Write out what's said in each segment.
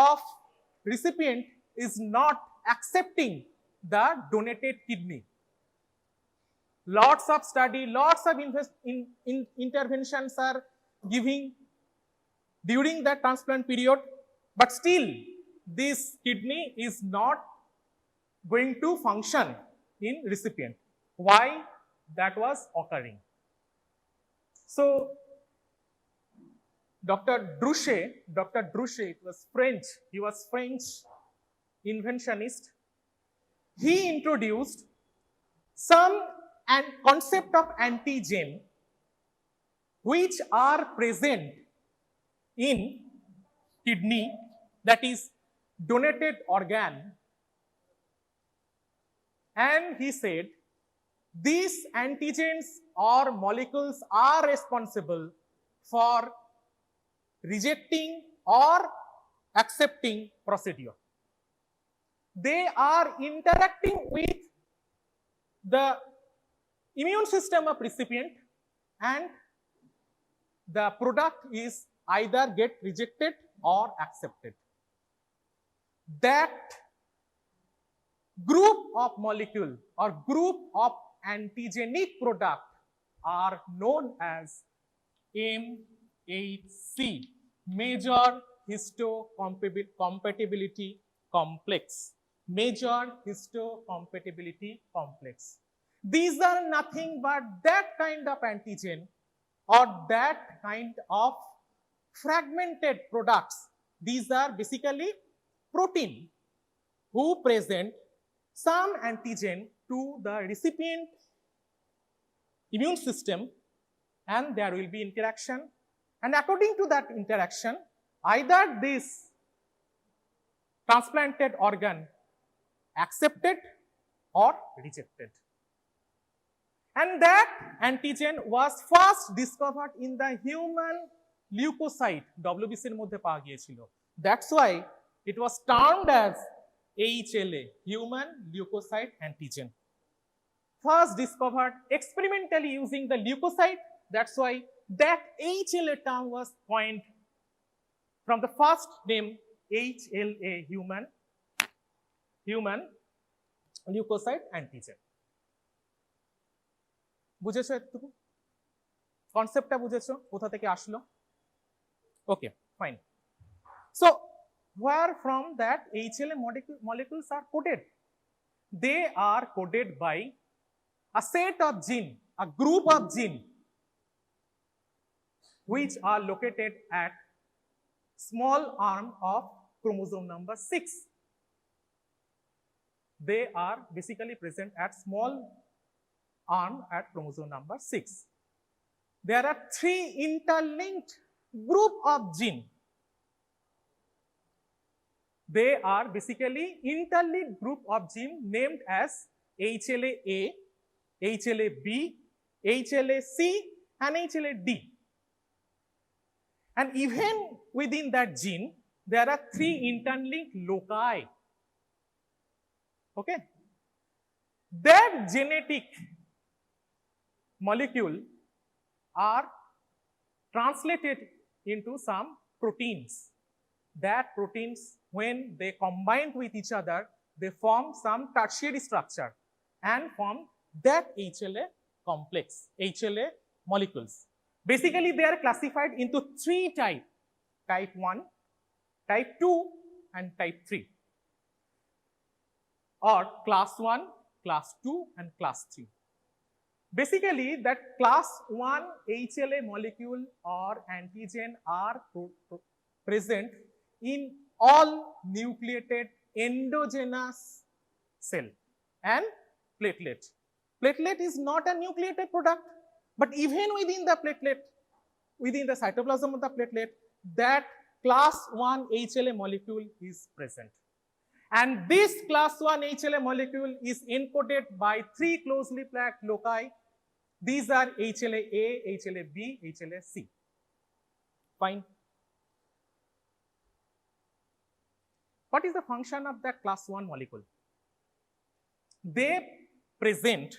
of recipient is not accepting the donated kidney. Lots of study, lots of interventions are giving during the transplant period, but still this kidney is not going to function in recipient. Why that was occurring? So Dr. Druche, it was French, he was French inventionist. He introduced some concept of antigen which are present in kidney, that is donated organ, and he said these antigens or molecules are responsible for rejecting or accepting procedure. They are interacting with the immune system of recipient, and the product is either get rejected or accepted. That group of molecule or group of antigenic product are known as MHC, major histocompatibility complex. Major histocompatibility complex. These are nothing but that kind of antigen or that kind of fragmented products. These are basically protein who present some antigen to the recipient immune system, and there will be interaction, and according to that interaction, either this transplanted organ accepted or rejected. And that antigen was first discovered in the human leukocyte, WBC এর মধ্যে পাওয়া গিয়েছিল. That's why it was termed as HLA, human leukocyte antigen. First discovered experimentally using the leukocyte. That's why that HLA term was coined from the first name HLA, human leukocyte antigen. বুঝেছো একটু কনসেপ্টটা বুঝেছো কোথা থেকে আসলো? Okay, fine. So where from that HLA molecules are coded? They are coded by a set of gene, a group of gene which are located at small arm of chromosome number 6. They are basically present at small arm at chromosome number 6. There are 3 interlinked group of gene. They are basically interlinked group of gene named as HLA-A, HLA-B, HLA-C and HLA-D. And even within that gene, there are 3 interlinked loci. Okay? That genetic molecule are translated into some proteins. That proteins, when they combine with each other, they form some tertiary structure and form that HLA complex, HLA molecules. Basically, they are classified into 3 types: type 1, type 2, and type 3, or class 1, class 2, and class 3. Basically, that class 1 HLA molecule or antigen are present in all nucleated endogenous cell and platelet. Platelet is not a nucleated product, but even within the platelet, within the cytoplasm of the platelet, that class 1 HLA molecule is present. And this class 1 HLA molecule is encoded by 3 closely packed loci. These are HLA-A, HLA-B, HLA-C. Fine. What is the function of that class 1 molecule? They present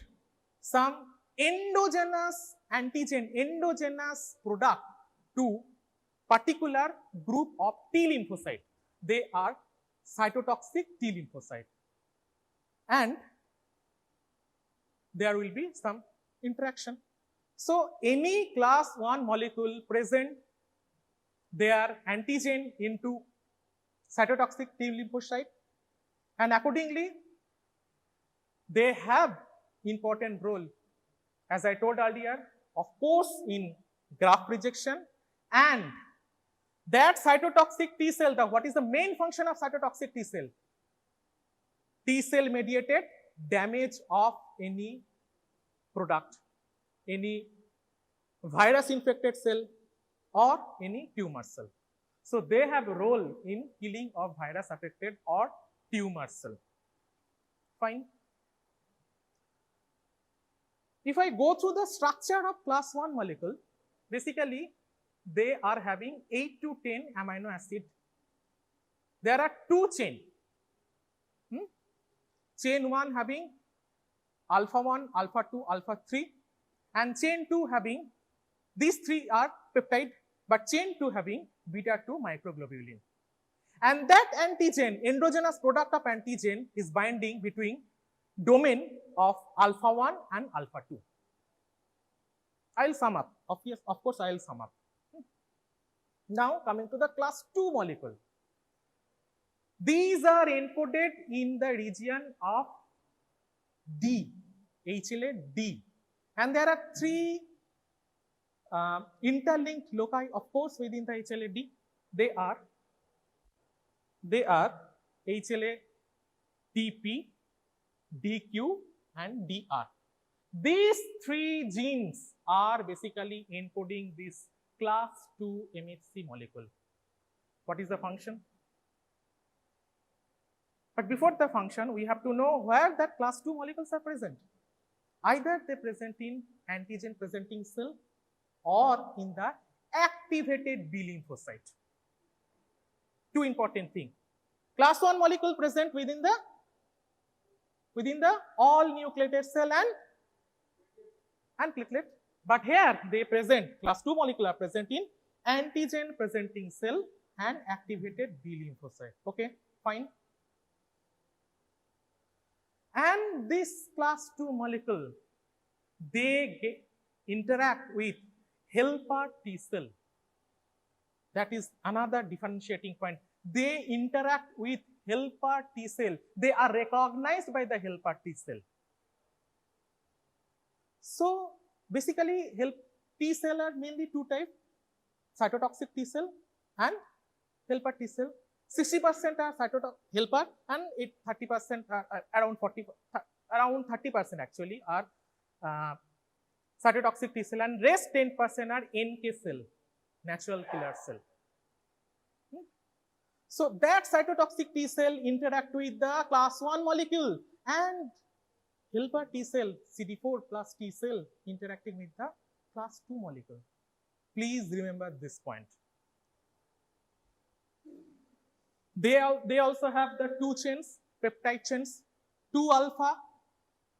some endogenous antigen, endogenous product to particular group of T lymphocyte. they are cytotoxic T lymphocyte. And there will be some interaction. So any class 1 molecule present their antigen into cytotoxic T lymphocyte, and accordingly they have important role, as I told earlier, of course in graft rejection, and that cytotoxic T cell, what is the main function of cytotoxic T cell? T cell mediated damage of any product, any virus infected cell or any tumor cell. So they have a role in killing of virus affected or tumor cell. Fine. If I go through the structure of class 1 molecule, basically they are having 8 to 10 amino acid. There are two chains. Chain 1 having alpha 1, alpha 2, alpha 3, and chain 2 having, these three are peptide, but chain 2 having beta 2 microglobulin. And that antigen, endogenous product of antigen, is binding between domain of alpha 1 and alpha 2. I will sum up. Of course, I will sum up. Now, coming to the class 2 molecule. These are encoded in the region of D, HLA D. And there are three interlinked loci, of course, within the HLA D. They are HLA TP, DQ, and DR. These three genes are basically encoding this class 2 MHC molecule. What is the function? But before the function, we have to know where that class 2 molecules are present. Either they present in antigen presenting cell or in the activated B lymphocyte. Two important things. Class 1 molecule present within the all nucleated cell and platelet. But here they present, class 2 molecule are present in antigen presenting cell and activated B lymphocyte. Okay, fine. And this class 2 molecule, they interact with helper T cell. That is another differentiating point. They interact with helper T cell. They are recognized by the helper T cell. So basically, T cell are mainly two types: cytotoxic T cell and helper T cell. 60% are cytotoxic helper, and 30% around 30% actually are cytotoxic T cell, and rest 10% are NK cell, natural killer cell. So that cytotoxic T cell interact with the class 1 molecule, and helper T cell, CD4 plus T cell interacting with the class 2 molecule. Please remember this point. They also have the two chains, peptide chains, 2 alpha,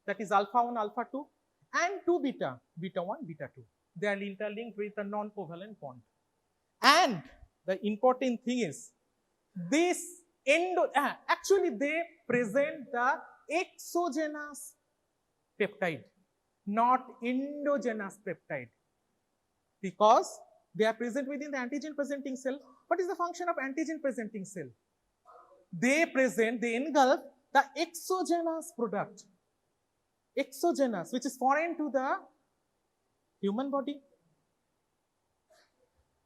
that is alpha 1, alpha 2, and 2 beta, beta 1, beta 2. They are interlinked with a non-covalent bond. And the important thing is, this actually they present the exogenous peptide, not endogenous peptide, because they are present within the antigen presenting cell. What is the function of antigen presenting cell? They engulf the exogenous product, exogenous, which is foreign to the human body.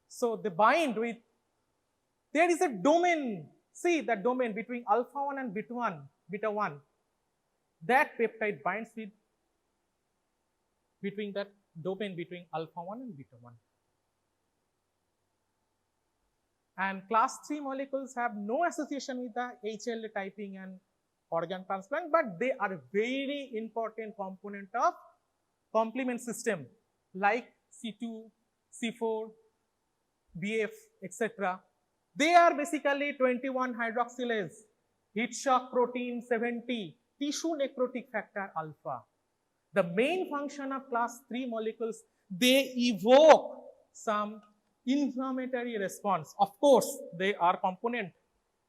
So they bind with, there is a domain, see the domain between alpha 1 and beta 1, that peptide binds with, between that domain between alpha 1 and beta 1. And class 3 molecules have no association with the HLA typing and organ transplant, but they are a very important component of complement system like C2, C4, BF, etc. They are basically 21 hydroxylase, heat shock protein 70, tissue necrotic factor alpha. The main function of class 3 molecules, they evoke some inflammatory response. Of course, they are component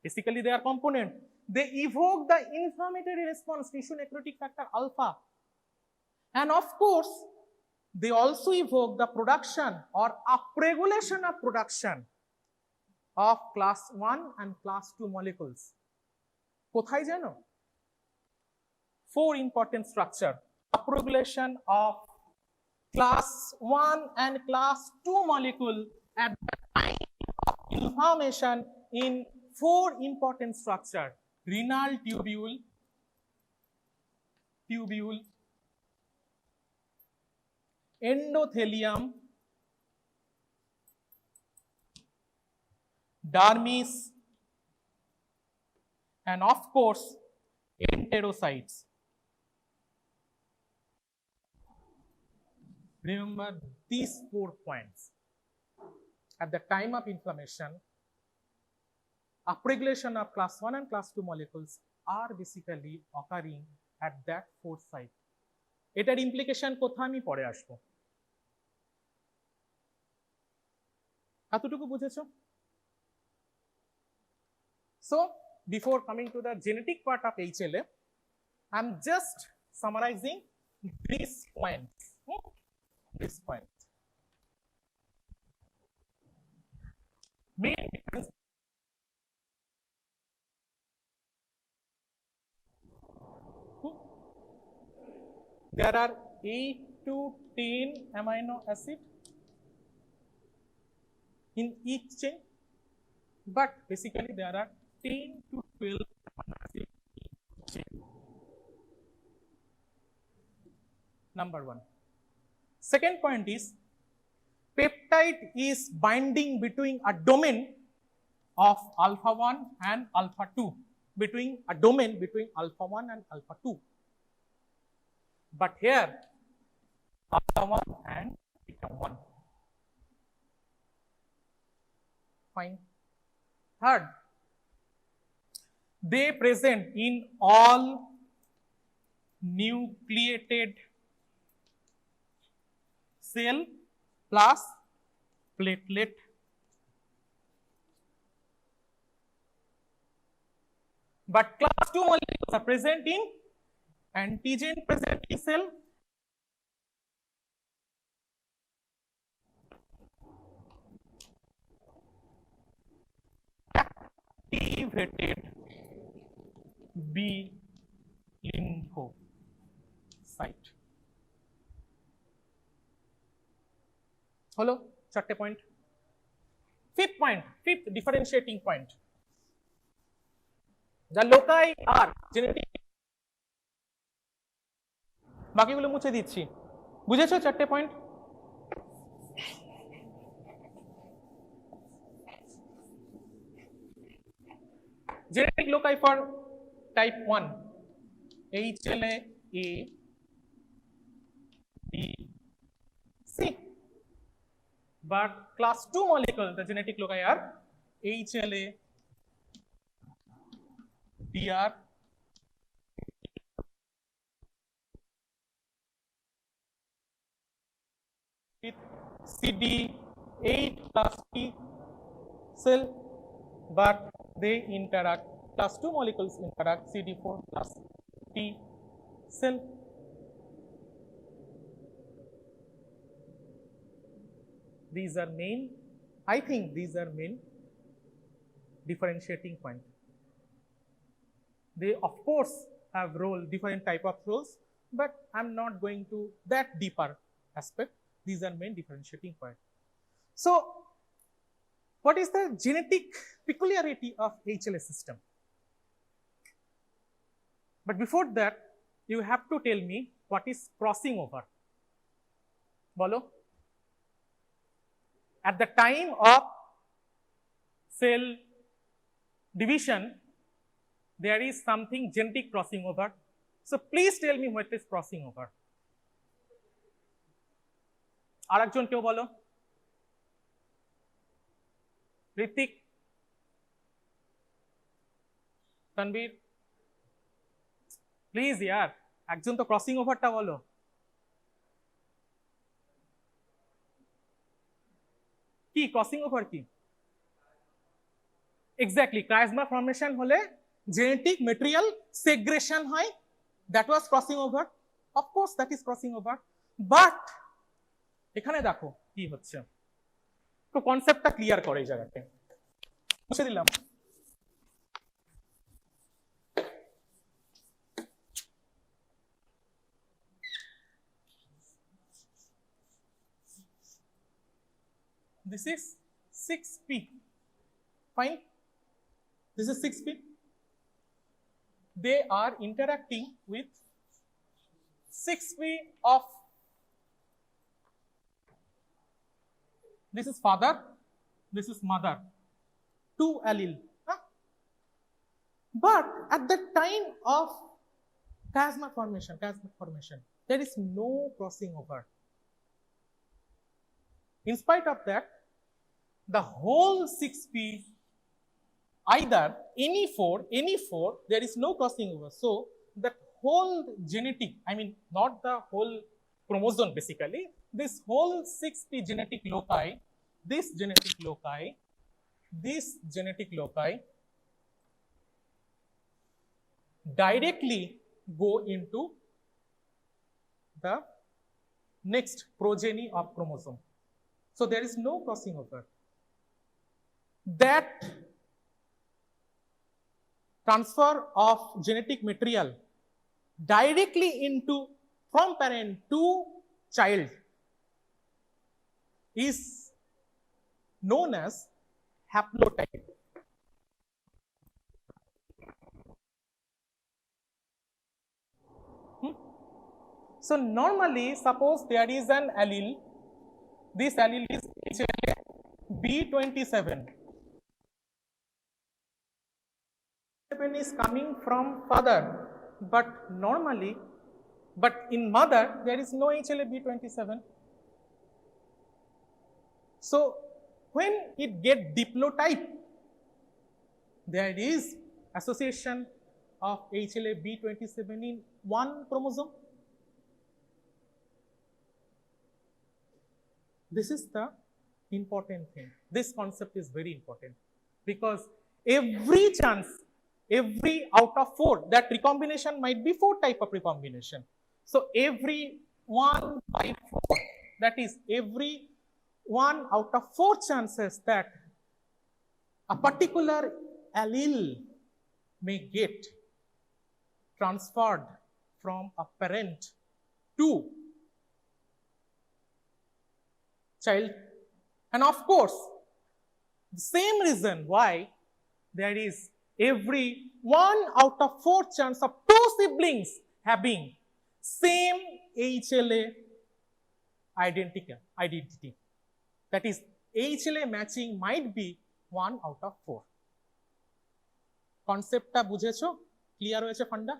Basically, they are component. They evoke the inflammatory response, tissue necrotic factor alpha. And of course, they also evoke the production or upregulation of production of class 1 and class 2 molecules. কোথায় জানো? 4 important structure. Upregulation of class 1 and class 2 molecule at the time of inflammation in 4 important structure. Renal tubule, endothelium, dermis, and of course, enterocytes. Remember these 4 points. At the time of inflammation, upregulation of class 1 and class 2 molecules are basically occurring at that 4th site. এটার implication কোথায় আমি পরে আসবো। এতটুকু বুঝেছো? So, before coming to the genetic part of HLA, I'm just summarizing these points. This point. Main difference. There are 8 to 10 amino acid in each chain, but basically there are 10 to 12 amino acid in each chain. Number 1. Second point is peptide is binding between a domain of alpha 1 and alpha 2, between a domain between alpha 1 and alpha 2. But here alpha 1 and beta 1. Fine. Third, they present in all nucleated cell plus platelet. But class 2 molecules are present in antigen presenting cell activated B lymphocyte. হলো 4টে point. fifth differentiating point. The loci are genetic. বাকিগুলো মুছে দিচ্ছি। বুঝেছো 4টে point? Genetic loci for type 1, HLA A, B, C. But class 2 molecule, the genetic loci are HLA, DR, with CD8 plus T cell, but they interact, class 2 molecules interact CD4 plus T cell. These are main, I think these are main differentiating point. They of course have role, different type of roles, but I'm not going to that deeper aspect. These are main differentiating point. So, what is the genetic peculiarity of HLA system? But before that, you have to tell me what is crossing over. Bolo? At the time of cell division, there is something genetic crossing over. So please tell me what is crossing over. আরেকজন কেউ বলো? Hrithik, Tanvir, please ইয়ার একজন তো crossing ওভারটা বলো। কি crossing over কি? Exactly, chiasma formation hole genetic material segregation hoy, that was crossing over. Of course that is crossing over, but এখানে দেখো কি হচ্ছে, তো কনসেপ্টটা ক্লিয়ার করে এই জায়গাতে মুছে দিলাম। This is 6p, fine. This is 6p. They are interacting with 6p of, this is father, this is mother, 2 allele. Huh? But at the time of chiasma formation, there is no crossing over. In spite of that, the whole 6p, either any four, there is no crossing over. So that whole genetic, I mean not the whole chromosome basically, this whole 6p genetic loci, this genetic loci directly go into the next progeny of chromosome. So there is no crossing over. That transfer of genetic material directly into from parent to child is known as haplotype. So normally, suppose there is an allele, this allele is HLA B27. Is coming from father, but normally, but in mother there is no HLA B27. So when it get diplotype, there is association of HLA B27 in one chromosome. This is the important thing. This concept is very important because every chance, every out of 4, that recombination might be 4 type of recombination. So every 1 by 4, that is every 1 out of 4 chances that a particular allele may get transferred from a parent to child. And of course, the same reason why there is every 1 out of 4 chance of 2 siblings having same HLA identity. That is, HLA matching might be 1 out of 4. Concept ta বুঝেছো? Clear হয়েছে ফান্ডা?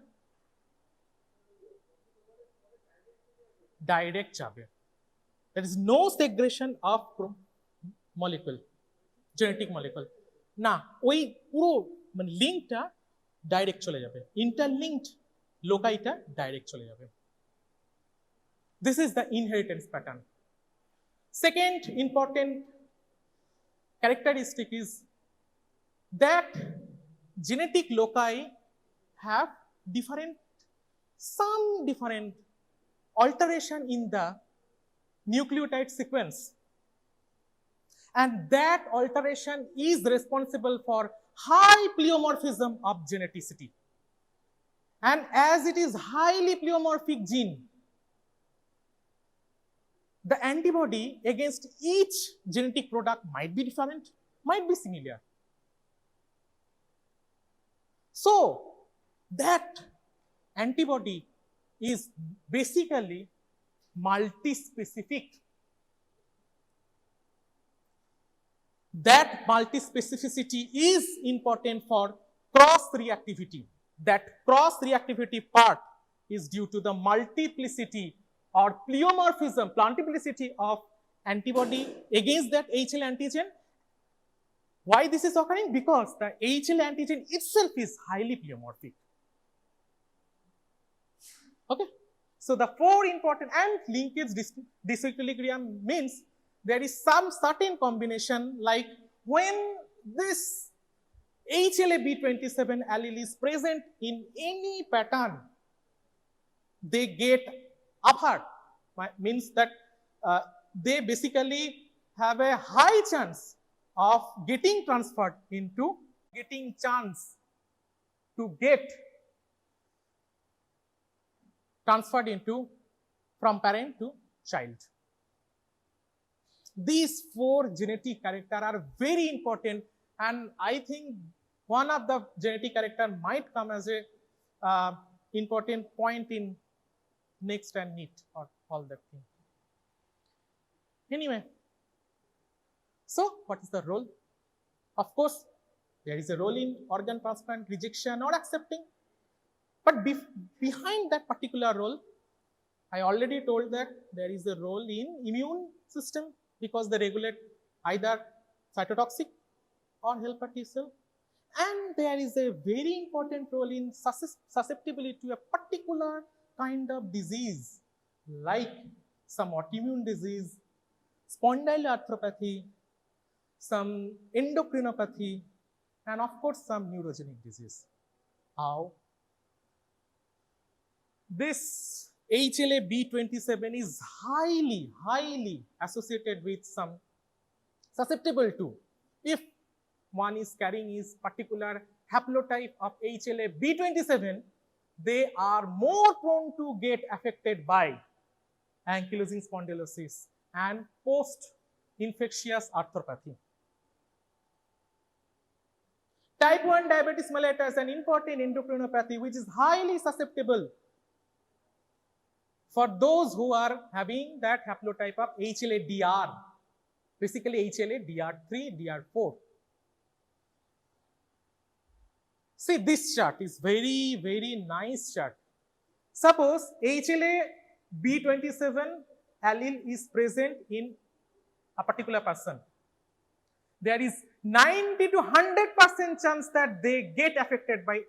Direct যাবে. There is no segregation of molecule, genetic molecule. না ওই পুরো মানে লিঙ্কটা direct চলে যাবে, ইন্টারলিঙ্কড লোকাইটা ডাইরেক্ট চলে যাবে। This is the inheritance pattern. Second important characteristic is that genetic loci have some different alteration in the nucleotide sequence, and that alteration is responsible for high pleomorphism of geneticity. And as it is highly pleomorphic gene, the antibody against each genetic product might be different, might be similar. So that antibody is basically multispecific. That multispecificity is important for cross-reactivity. That cross-reactivity part is due to the multiplicity or pleomorphism, multiplicity of antibody against that HLA antigen. Why this is occurring? Because the HLA antigen itself is highly pleomorphic. Okay. So the 4 important, and linkage disequilibrium means there is some certain combination, like when this HLA-B27 allele is present in any pattern, they get upward, means that they basically have a high chance of getting transferred into, getting chance to get transferred into from parent to child. These 4 genetic characters are very important, and I think one of the genetic character might come as a important point in next and NEET or all that thing. Anyway, so what is the role? Of course, there is a role in organ transplant, rejection or accepting. But behind that particular role, I already told that there is a role in immune system because they regulate either cytotoxic or helper T cell. And there is a very important role in susceptibility to a particular kind of disease, like some autoimmune disease, spondyloarthropathy, some endocrinopathy, and of course some neurogenic disease. How? This HLA-B27 is highly associated with some susceptible to, if one is carrying his particular haplotype of HLA-B27, they are more prone to get affected by ankylosing spondylosis and post-infectious arthropathy. Type 1 diabetes mellitus is an important endocrinopathy which is highly susceptible for those who are having that haplotype of HLA-DR, basically HLA-DR3, DR4. See, this chart is very nice chart. Suppose HLA-B27 allele is present in a particular person. There is 90 to 100% chance that they get affected by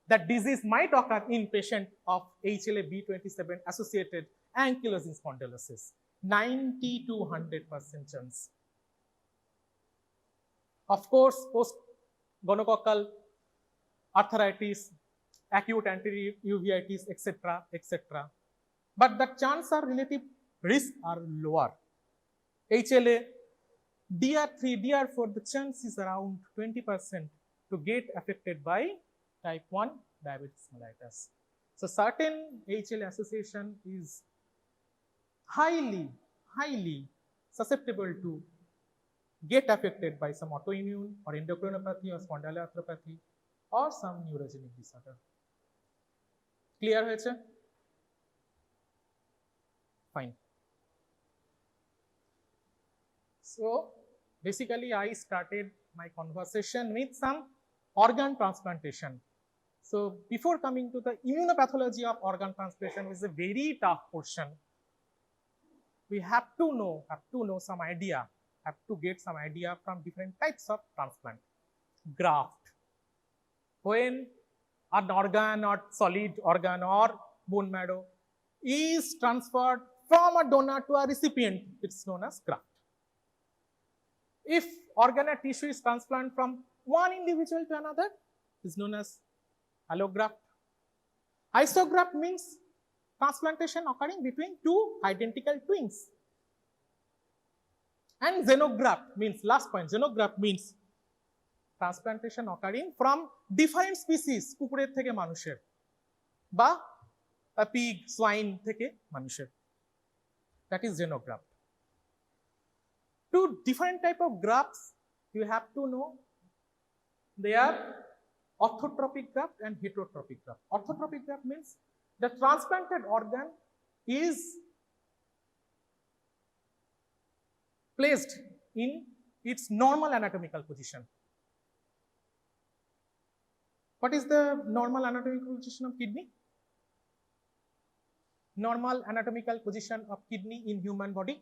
that disease might occur in patient of HLA-B27 associated ankylosing spondylosis. 90 to 100% chance. Of course, post-gonococcal arthritis, acute anterior uveitis, etc., etc. But the chance or relative risk are lower. HLA, DR3, DR4, the chance is around 20% to get affected by type 1 diabetes mellitus. So certain HLA association is highly susceptible to get affected by some autoimmune or endocrinopathy or spondyloarthropathy or some neurogenic disorder. Clear হয়েছে? Fine. So basically I started my conversation with some organ transplantation. So before coming to the immunopathology of organ transplantation, which is a very tough portion, we have to know some idea, have to get some idea from different types of transplant. Graft. When an organ or solid organ or bone marrow is transferred from a donor to a recipient, it's known as graft. If organ or tissue is transplanted from one individual to another, is known as allograft. Isograft means transplantation occurring between two identical twins. And xenograft means, last point, xenograft means transplantation occurring from different species, কুকুরের থেকে মানুষের বা pig, swine থেকে মানুষের. That is xenograft. Two different type of grafts you have to know. They are orthotropic graft and heterotropic graft. Orthotropic graft means the transplanted organ is placed in its normal anatomical position. What is the normal anatomical position of kidney? Normal anatomical position of kidney in human body?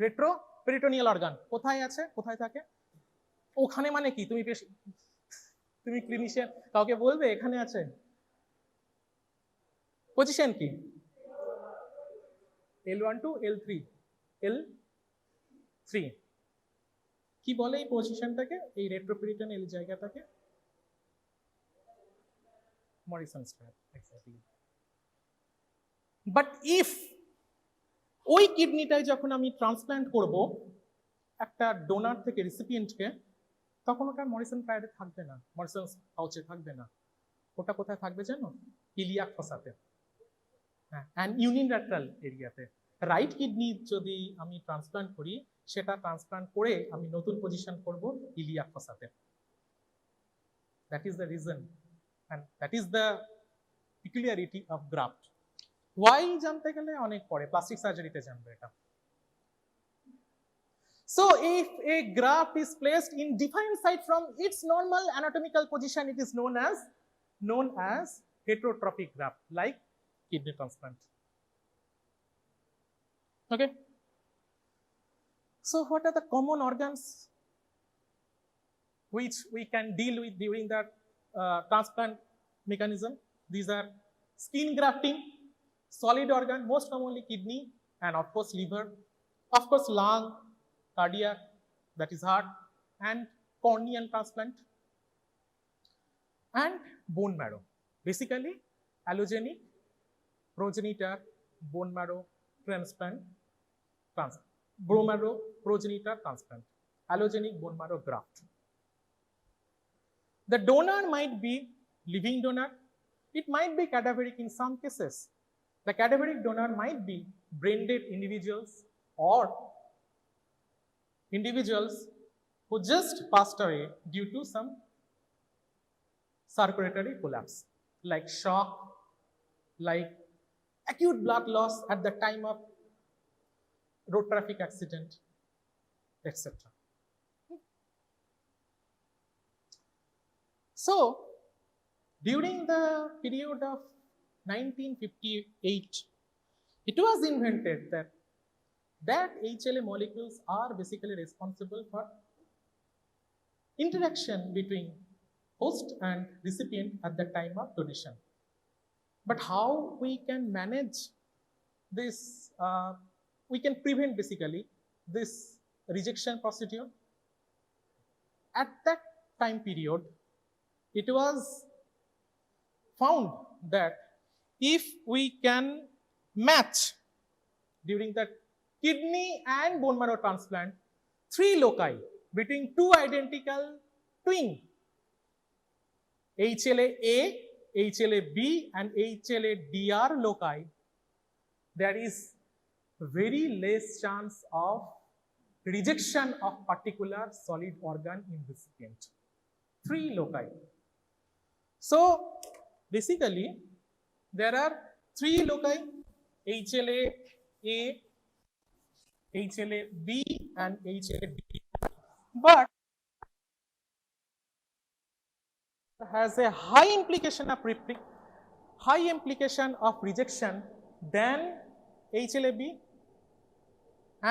Retroperitoneal organ. কোথায় আছে? কোথায় থাকে? ওখানে মানে কি? তুমি clinician কাউকে বলবে এখানে আছে? পজিশন কি? L1 to L3. L3. কি বলে এই পজিশনটাকে, এই রেট্রোপেরিটোনিয়াল এই জায়গাটাকে? Morrison square, exactly. But if ওই কিডনিটাই যখন আমি ট্রান্সপ্ল্যান্ট করব একটা ডোনার থেকে রিসিপিয়েন্টকে, তখন ওটা মরিসন স্কয়ারে থাকবে না, মরিসন পাউচে থাকবে না। ওটা কোথায় থাকবে জানো? ইলিয়াক ফসাতে, হ্যাঁ, অ্যান্ড ইউনিল্যাটারাল এরিয়াতে। রাইট কিডনি যদি আমি ট্রান্সপ্ল্যান্ট করি, সেটা ট্রান্সপ্ল্যান্ট করে আমি নতুন পজিশন করব ইলিয়াক ফসাতে। That is the reason and that is the peculiarity of graft. Why জানতে গেলে অনেক পরে প্লাস্টিক সার্জারিতে জানবে এটা। So if a graft is placed in defined site from its normal anatomical position, it is known as heterotrophic graft, like kidney transplant. Okay. So what are the common organs which we can deal with during that transplant mechanism? These are skin grafting, solid organ, most commonly kidney, and of course liver, of course lung, cardiac, that is heart, and corneal transplant, and bone marrow. Basically, allogenic progenitor bone marrow transplant, bone marrow progenitor transplant, allogenic bone marrow graft. The donor might be living donor. It might be cadaveric in some cases. The cadaveric donor might be brain dead individuals or individuals who just passed away due to some circulatory collapse, like shock, like acute blood loss at the time of road traffic accident, etc. So, during the period of 1958, it was invented that HLA molecules are basically responsible for interaction between host and recipient at the time of donation. But how we can manage this, we can prevent basically this rejection procedure? At that time period, it was found that if we can match during the kidney and bone marrow transplant 3 loci between 2 identical twin, HLA-A, HLA-B, and HLA-DR loci, there is very less chance of rejection of particular solid organ in recipient. 3 loci. So basically, there are 3 loci: HLA-A, HLA-B, and HLA-D. But has a high implication of rejection than HLA-B,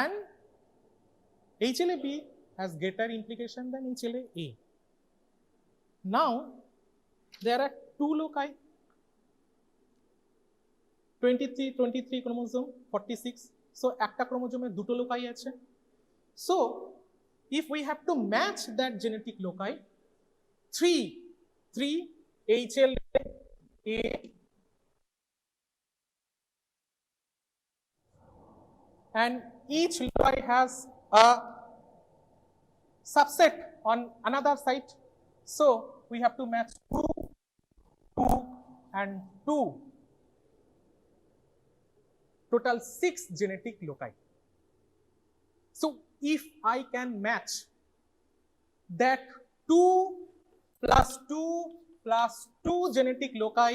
and HLA-B has greater implication than HLA-A. Now, there are 2 loci, 23 chromosome, 46. So, একটা chromosome দুটো loci আছে. So, if we have to match that genetic loci, 3 HLA-A and each loci has a subset on another site. So, we have to match 2, 2, and 2. Total 6 genetic loci. So, if I can match that 2 plus 2 plus 2 genetic loci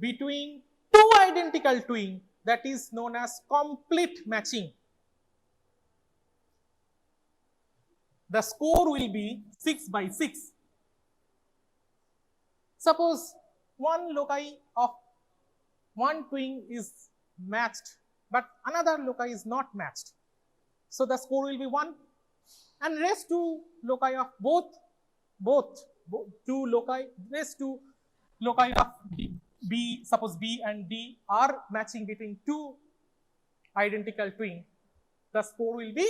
between 2 identical twin, that is known as complete matching. The score will be 6/6. Suppose one loci of one twin is matched, but another loci is not matched. So the score will be 1, and rest 2 loci of both 2 loci, rest 2 loci of B, suppose B and D are matching between 2 identical twin. The score will be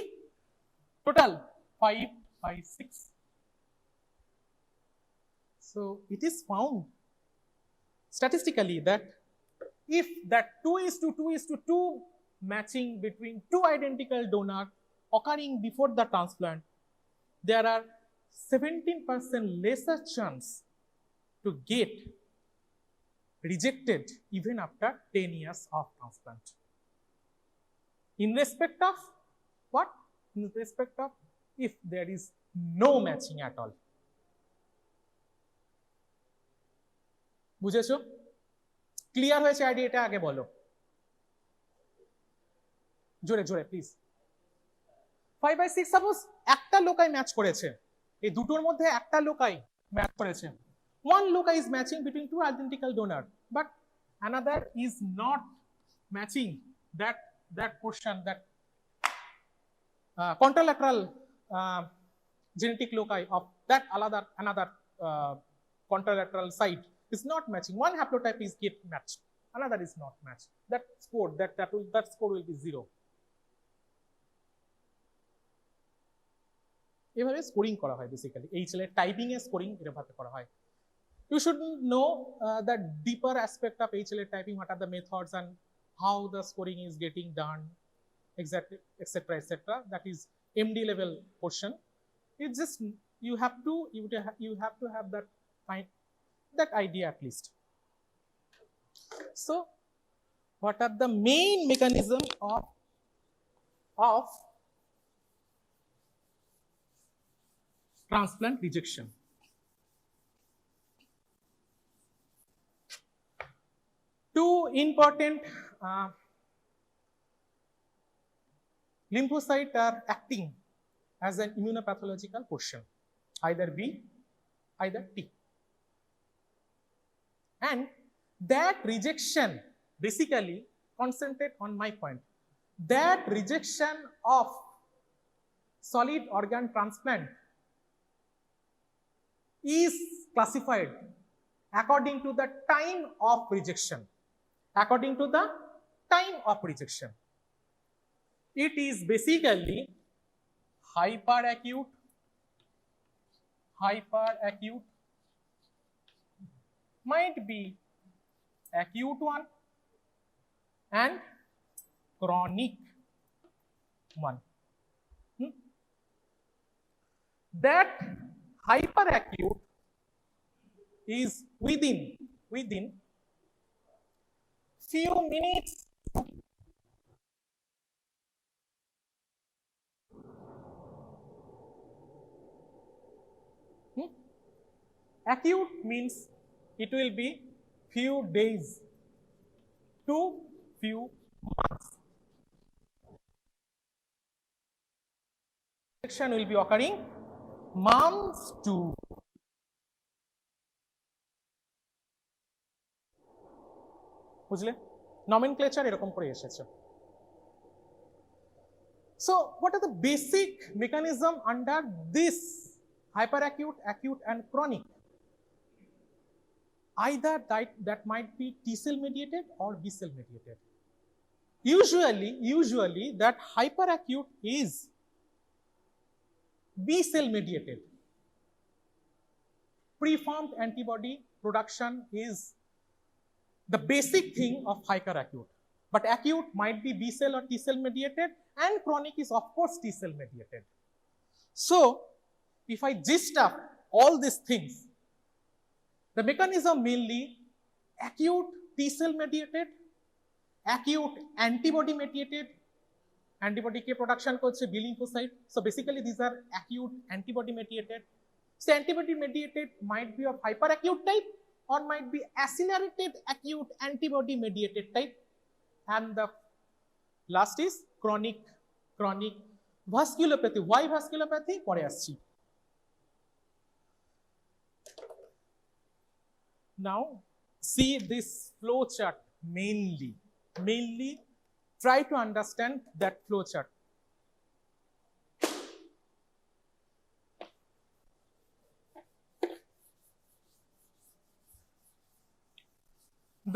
total 5 by 6. So it is found statistically that if that 2:2:2 matching between two identical donors occurring before the transplant, there are 17% lesser chance to get rejected even after 10 years of transplant. In respect of what? In respect of if there is no matching at all. বুঝেছো? Clear হয়েছে আইডিয়াটা? আগে বলো জোরে জোরে please. 5/6 suppose একটা লোকাই match করেছে, এই দুটোর মধ্যে একটা লোকাই ম্যাচ করেছে। One loci is matching between two identical donors, but another is not matching that portion, that contralateral genetic loci of that another contralateral site is not matching. One haplotype is get matched, another is not matched. That score will be 0. এভাবে scoring করা হয় basically, HLA typing এ scoring এভাবে করা হয়। You should know the deeper aspect of HLA typing, what are the methods and how the scoring is getting done, exactly, etc., etc. That is MD level portion. It's just you have to have that idea at least. So, what are the main mechanism of transplant rejection? Two important lymphocytes are acting as an immunopathological portion, either B, either T. And that rejection, basically, concentrate on my point, that rejection of solid organ transplant is classified according to the time of rejection. According to the time of rejection, it is basically hyperacute, might be acute one, and chronic one. That hyperacute is within few minutes acute means it will be few days to few months. Rejection will be occurring months to বুঝলে, nomenclature এরকম করে এসেছে। So what are the basic mechanism under this hyperacute, acute and chronic? Either that might be T cell mediated or B cell mediated. Usually that hyperacute is B cell mediated. Preformed antibody production is the basic thing of hyperacute, but acute might be B cell or T cell mediated, and chronic is of course T cell mediated. So if I gist up all these things, the mechanism mainly acute T cell mediated, acute antibody mediated, antibody ke production korche B lymphocyte. So basically these are acute antibody mediated. So antibody mediated might be of hyperacute type or might be accelerated acute antibody mediated type, and the last is chronic vasculopathy. Why vasculopathy? পরে আসছি। Now see this flow chart mainly try to understand that flow chart.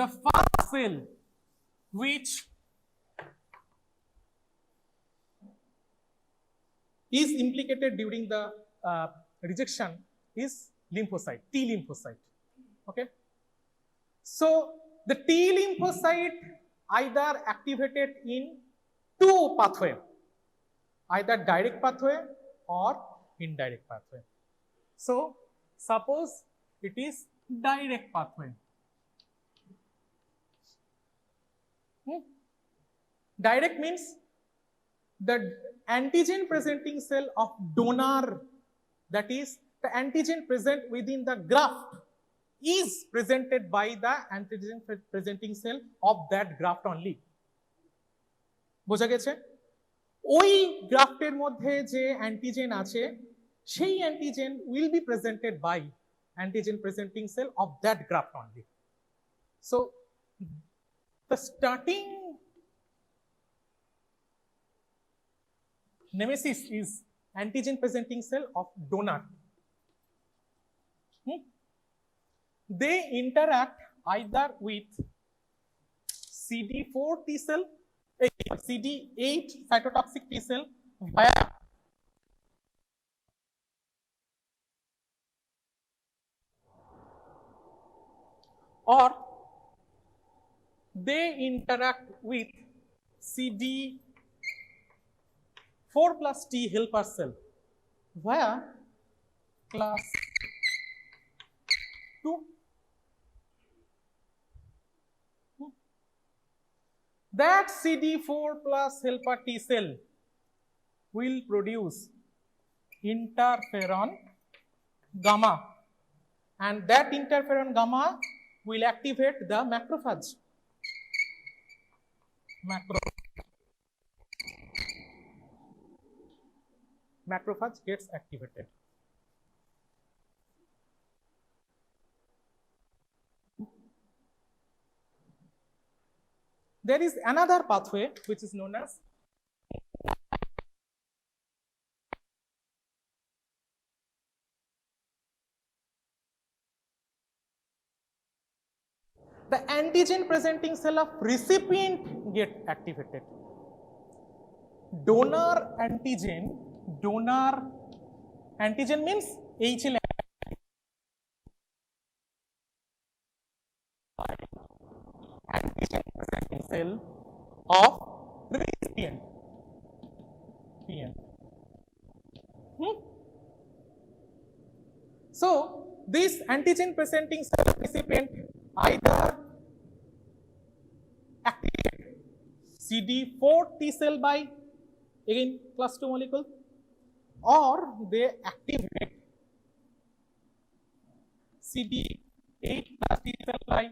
The first cell which is implicated during the rejection is lymphocyte, T lymphocyte. Okay. So the T lymphocyte either activated in two pathway, either direct pathway or indirect pathway. So suppose it is direct pathway. Direct means the antigen presenting cell of donor, that is the antigen present within the graft, is presented by the antigen presenting cell of that graft only. বোঝা গেছে? ওই গ্রাফটের মধ্যে যে antigen আছে সেই antigen will be presented by antigen presenting cell of that graft only. So the starting nemesis is antigen presenting cell of donor. They interact either with CD4 T cell, CD8 cytotoxic T cell via or they interact with CD4 plus T helper cell via class 2. That CD4 plus helper T cell will produce interferon gamma, and that interferon gamma will activate the macrophage. Macrophage gets activated. There is another pathway which is known as the antigen presenting cell of recipient get activated. Donor antigen means HLA. Antigen presenting cell of recipient. So this antigen presenting cell of recipient either activate CD4 T cell by again class 2 molecule, or they activate CD8 plus T cell by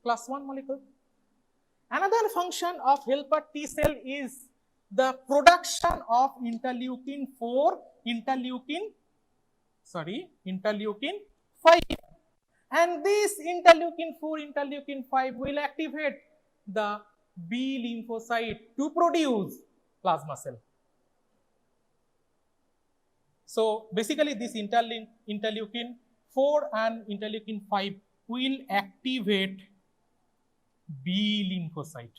class 1 molecule. Another function of helper T cell is the production of interleukin 5, and this interleukin 4, interleukin 5 will activate the B lymphocyte to produce plasma cell. So basically this interleukin 4 and interleukin 5 will activate B lymphocyte.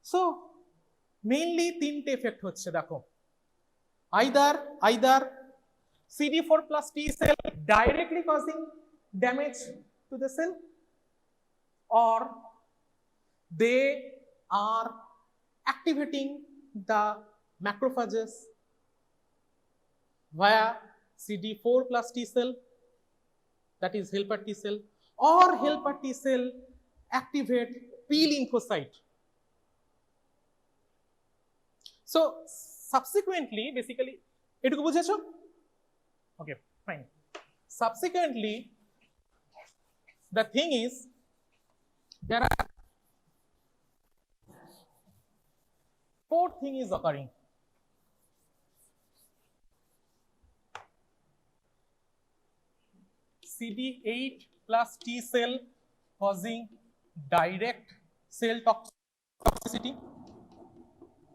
So mainly তিনটে effect হচ্ছে দেখো, either CD4 plus T cell directly causing damage to the cell, or they are activating the macrophages via CD4 plus T cell, that is helper T cell, or helper T cell activate P lymphocyte. So subsequently, basically, এটুকু বুঝেছো? Okay, fine. Subsequently, the thing is, there are 4 things is occurring. CD8 plus T cell causing direct cell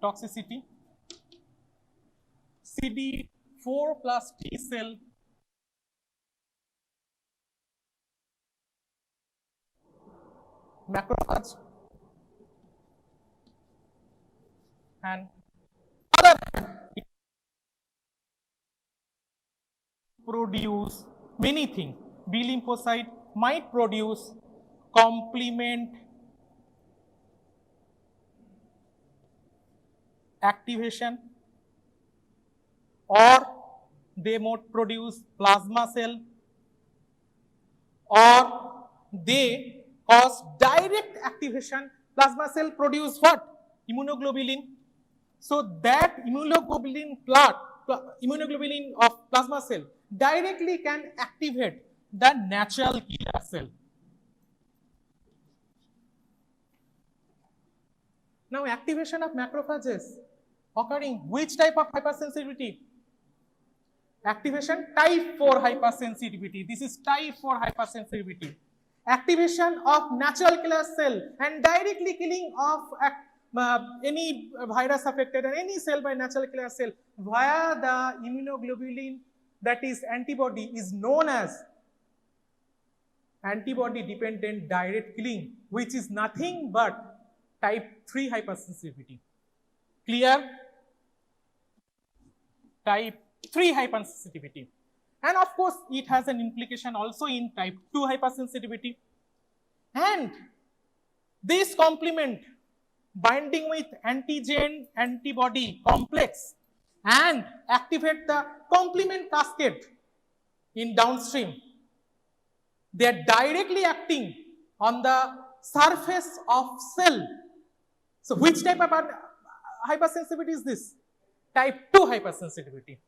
toxicity. CD4 plus T cell macrophage and other produce many things. B lymphocyte might produce complement activation, or they might produce plasma cell, or they cause direct activation. Plasma cell produce what? Immunoglobulin. So that immunoglobulin of plasma cell directly can activate the natural killer cell. Now activation of macrophages occurring which type of hypersensitivity? Activation type 4 hypersensitivity. This is type 4 hypersensitivity. Activation of natural killer cell and directly killing of any virus affected or any cell by natural killer cell via the immunoglobulin, that is antibody, is known as antibody dependent direct killing, which is nothing but type 3 hypersensitivity. Clear? Type 3 hypersensitivity. And of course, it has an implication also in type 2 hypersensitivity. And this complement binding with antigen antibody complex and activate the complement cascade in downstream. They are directly acting on the surface of cell. So which type of hypersensitivity is this? Type 2 hypersensitivity.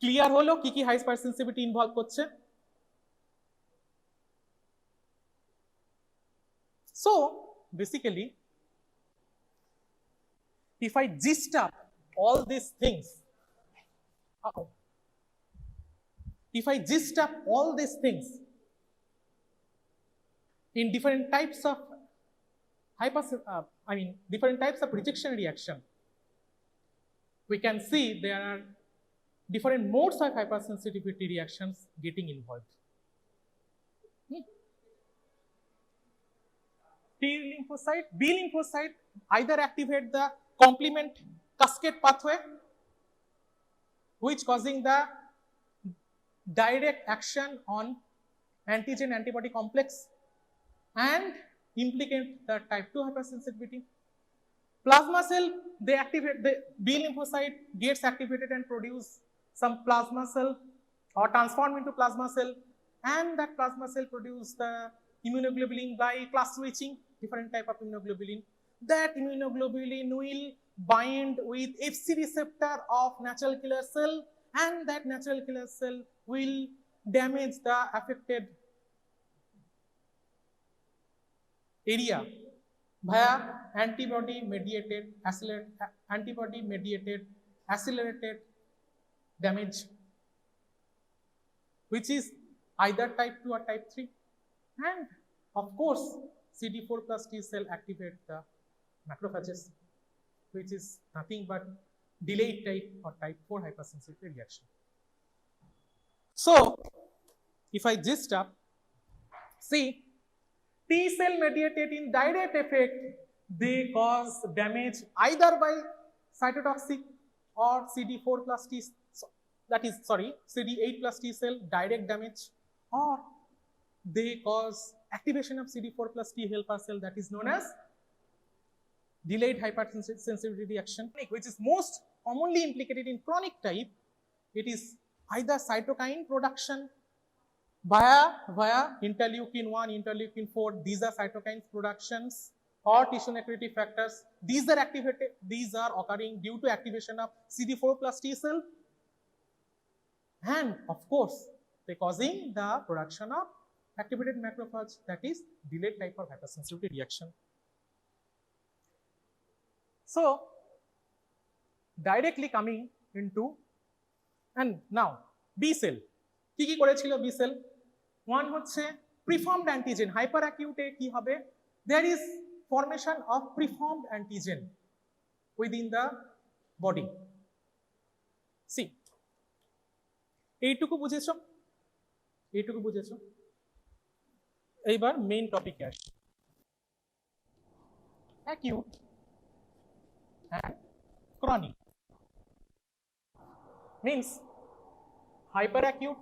Clear holo ki hypersensitivity involved korche? So basically, if I gist up all these things, in different types of different types of rejection reaction, we can see there are different modes of hypersensitivity reactions getting involved. T lymphocyte, B lymphocyte either activate the complement cascade pathway, which causing the direct action on antigen antibody complex and implicate the type 2 hypersensitivity. Plasma cell, they activate, the B lymphocyte gets activated and produce some plasma cell or transform into plasma cell, and that plasma cell produce the immunoglobulin by class switching, different type of immunoglobulin. That immunoglobulin will bind with Fc receptor of natural killer cell, and that natural killer cell will damage the affected area via antibody mediated accelerated damage, which is either type 2 or type 3. And of course, CD4 plus T cell activate the macrophages, which is nothing but delayed type or type 4 hypersensitivity reaction. So, if I gist up, see, T cell mediated indirect effect, they cause damage either by cytotoxic or CD4 plus T, CD8 plus T cell direct damage, or they cause activation of CD4 plus T helper cell, that is known as delayed hypersensitivity reaction, which is most commonly implicated in chronic type. It is either cytokine production via interleukin 1, interleukin 4, these are cytokine productions, or tissue necrotic factors. These are activated, these are occurring due to activation of CD4 plus T cell, and of course, they causing the production of activated macrophage, that is delayed type of hypersensitivity reaction. So, directly coming into, and now B cell, কি করেছিল B cell? One হচ্ছে preformed antigen, hyperacute এ কি হবে? There is formation of preformed antigen within the body. See, এইটুকু বুঝেছো? এইটুকু বুঝেছো? এইবার মেইন টপিক আসি, acute and chronic. means hyperacute,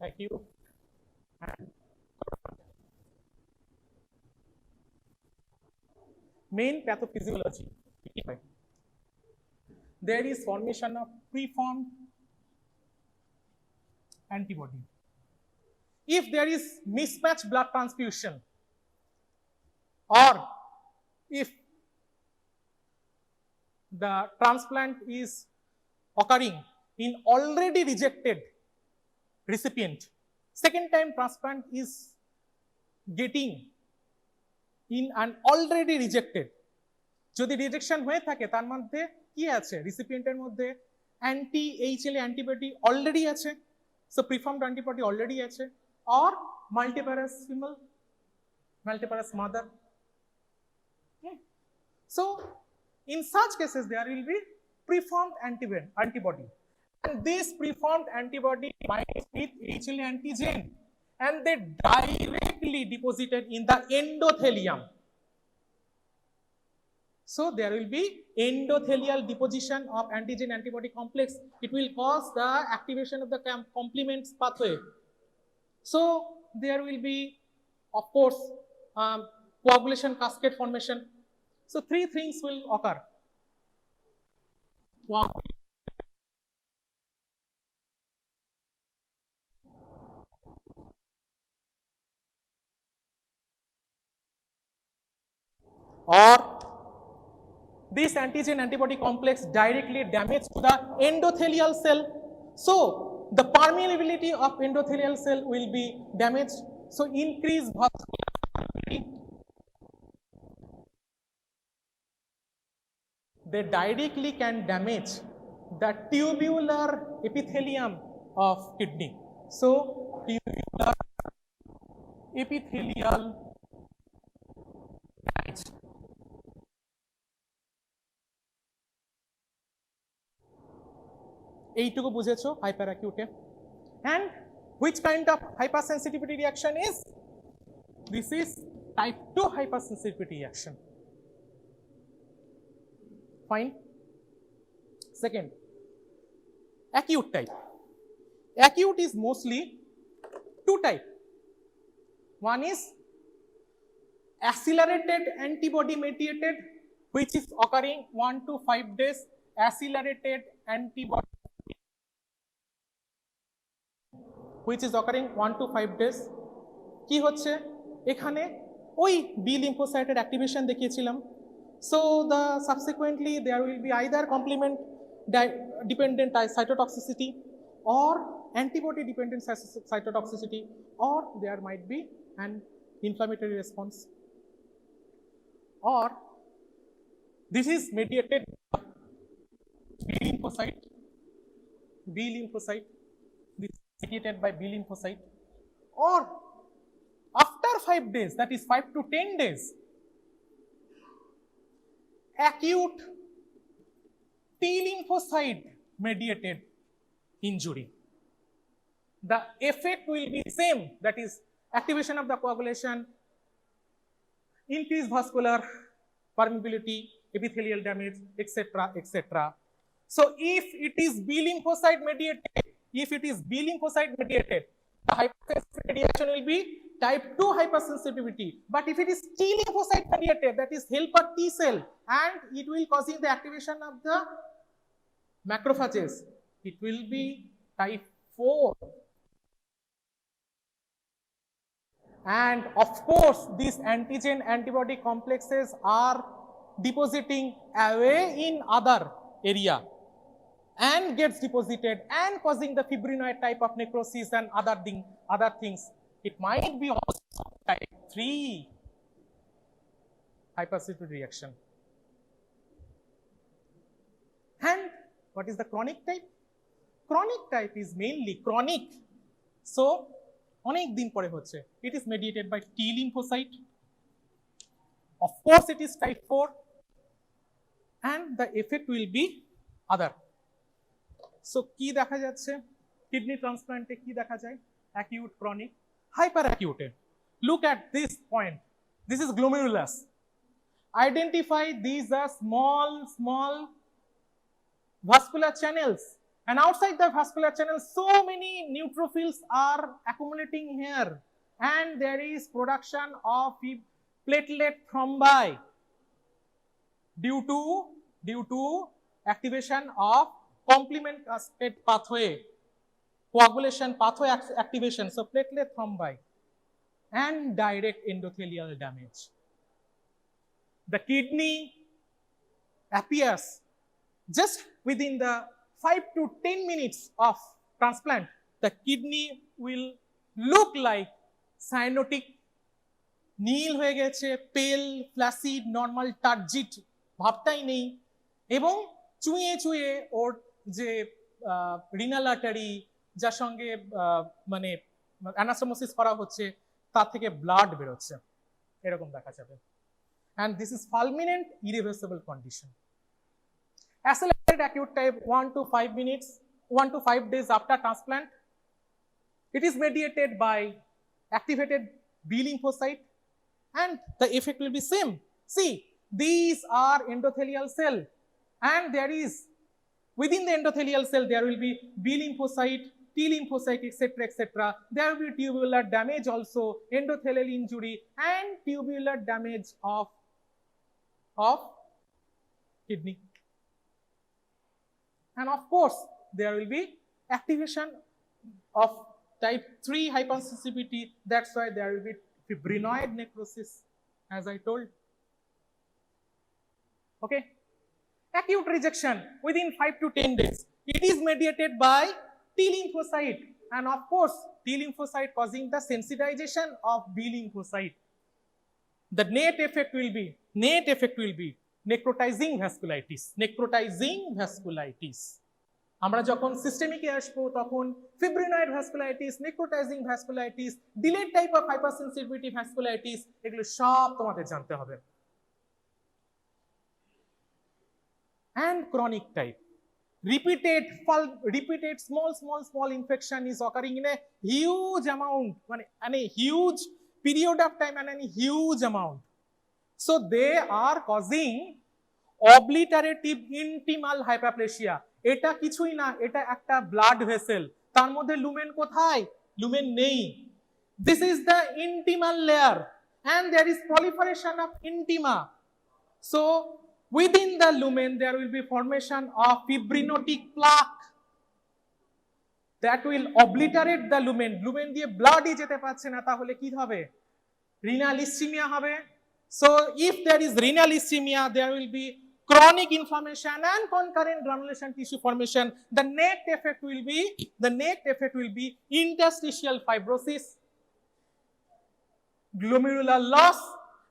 acute, and main pathophysiology. There is formation of preformed antibody. If there is mismatched blood transfusion, or if the transplant is occurring in already rejected recipient, second time transplant is getting in an already rejected, যদি rejection হয়ে থাকে তার মধ্যে কি আছে, রিসিপিয়েন্টের মধ্যে anti HLA antibody already আছে, so প্রিফর্মড antibody already আছে, or multiparous female, multiparous mother. So in such cases there will be preformed antibody, and this preformed antibody binds with HLA antigen and they directly deposited in the endothelium. So there will be endothelial deposition of antigen antibody complex. It will cause the activation of the complements pathway. So there will be, of course, coagulation cascade formation. So three things will occur. Or this antigen antibody complex directly damage to the endothelial cell. So the permeability of endothelial cell will be damaged. So increase vascularity. They directly can damage the tubular epithelium of kidney. So tubular epithelial damage. এইটুকু বুঝেছো hyperacute. And which kind of hypersensitivity reaction is? This is type 2 hypersensitivity reaction. Fine. Second, acute type. Acute is mostly two type. One is accelerated antibody mediated, which is occurring 1 to 5 days. Accelerated antibody which is occurring 1 to 5 days. কি হচ্ছে এখানে ওই B লিম্ফোসাইটের activation দেখিয়েছিলাম. So the subsequently there will be either complement dependent cytotoxicity or antibody dependent cytotoxicity, or there might be an inflammatory response, or this is mediated B lymphocyte, this is mediated by B lymphocyte, or after 5 days, that is 5 to 10 days, acute T lymphocyte mediated injury. The effect will be same, that is activation of the coagulation, increased vascular permeability, epithelial damage, etc., etc. So if it is B lymphocyte mediated, the hypersensitivity reaction will be type 2 hypersensitivity. But if it is T lymphocyte mediated, that is helper T cell, and it will causing the activation of the macrophages, it will be type 4. And of course, these antigen antibody complexes are depositing away in other area and gets deposited and causing the fibrinoid type of necrosis and other things. It might be also type 3 hypersensitivity reaction. And what is the chronic type? Chronic type is mainly chronic. So অনেক দিন পরে হচ্ছে. It is mediated by T lymphocyte. Of course, it is type 4, and the effect will be other. So কি দেখা যাচ্ছে kidney ট্রান্সপ্লান্টে কি দেখা যায়? Acute, chronic, hyperacute. Look at this point. This is glomerulus. identify these as small vascular channels, and outside the vascular channels so many neutrophils are accumulating here, and there is production of platelet thrombi due to activation of complement cascade pathway, coagulation pathway activation, so platelet thrombi and direct endothelial damage. The kidney appears just within the 5 to 10 minutes of transplant. The kidney will look like cyanotic, নীল হয়ে গেছে, পেল, flaccid, normal, টার্জিট ভাবটাই নেই, এবং চুইয়ে চুইয়ে ওর যে renal artery যার সঙ্গে মানে anastomosis করা হচ্ছে তার থেকে ব্লাড বেরোচ্ছে, এরকম দেখা যাবে। And this is fulminant irreversible condition. Accelerated acute type 1 to 5 minutes, 1 to 5 days after transplant. It is mediated by activated B lymphocyte, and the effect will be same. See, these are endothelial cell, and there is within the endothelial cell there will be B lymphocyte, T lymphocyte, etc., etc. There will be tubular damage also, endothelial injury, and tubular damage of kidney. And of course, there will be activation of type 3 hypersensitivity. That's why there will be fibrinoid necrosis, as I told. Okay. Acute rejection within 5 to 10 days. It is mediated by T lymphocyte, and of course, T lymphocyte causing the sensitization of B lymphocyte. The net effect will be necrotizing vasculitis. আমরা যখন সিস্টেমিকে আসবো তখন fibrinoid vasculitis, necrotizing vasculitis, delayed type of hypersensitivity vasculitis, এগুলো সব তোমাদের জানতে হবে। And chronic type, repeated small infection is occurring in a huge amount, and a huge period of time and a huge amount. So they are causing obliterative intimal hyperplasia. এটা কিছুই না, এটা একটা ব্লাড ভেসেল, তার মধ্যে lumen কোথায়? Lumen নেই। This is the intimal layer, and there is proliferation of intima. So within the lumen there will be formation of fibrinotic plaque that will obliterate the lumen. Lumen দিয়ে ব্লাডই যেতে পারছে না, তাহলে কি হবে? রিনাল ইসচিমিয়া হবে। So if there is renal ischemia, there will be chronic inflammation and concurrent granulation tissue formation. The net effect will be interstitial fibrosis, glomerular loss,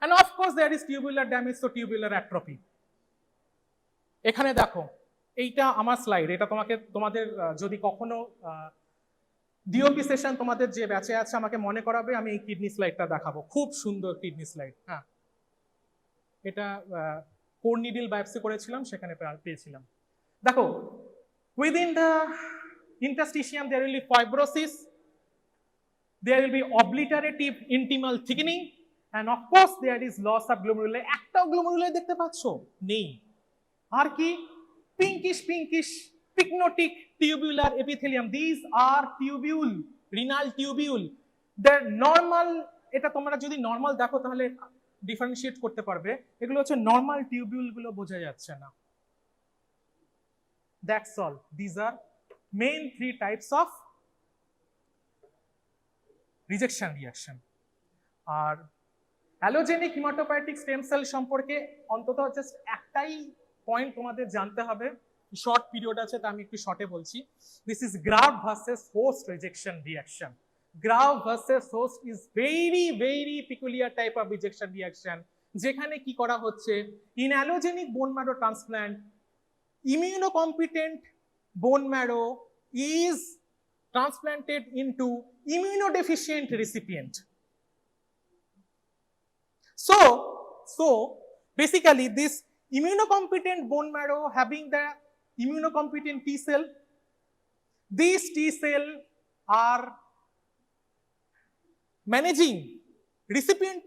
and of course there is tubular damage, so tubular atrophy. এখানে দেখো, এইটা আমার slide, এটা তোমাদের যদি কখনো DOP session তোমাদের যে ব্যাচে আছে আমাকে মনে করাবে, আমি এই কিডনি স্লাইডটা দেখাবো, খুব সুন্দর কিডনি স্লাইড। হ্যাঁ, এটা কোর নিডল বায়োপসি করেছিলাম, সেখানে পেয়েছিলাম। দেখো, within the interstitium there will be fibrosis, there will be obliterative intimal thickening, and of course there is loss of glomeruli. একটা glomeruli দেখতে পাচ্ছো? নেই। আর কি? pinkish pycnotic tubular epithelium. These are tubule, renal tubule. The normal, এটা তোমরা যদি normal দেখো তাহলে ডিফারেন্সিয়েট করতে পারবে, এগুলো হচ্ছে নরমাল টিউবিউল গুলো, বোঝা যাচ্ছে না। That's all. These are main 3 types of rejection reaction. আর অ্যালোজেনিক হিমাটোপয়েটিক স্টেম সেল সম্পর্কে অন্তত জাস্ট একটাই পয়েন্ট তোমাদের জানতে হবে, শর্ট পিরিয়ড আছে তা আমি একটু শর্টে বলছি। This is graft versus host rejection reaction. Graft versus host is very peculiar type of rejection reaction, যেখানে কি করা হচ্ছে, in allogenic bone marrow transplant, immunocompetent bone marrow is transplanted into immunodeficient recipient. So basically this immunocompetent bone marrow having the immunocompetent T cell, these T cell are managing recipient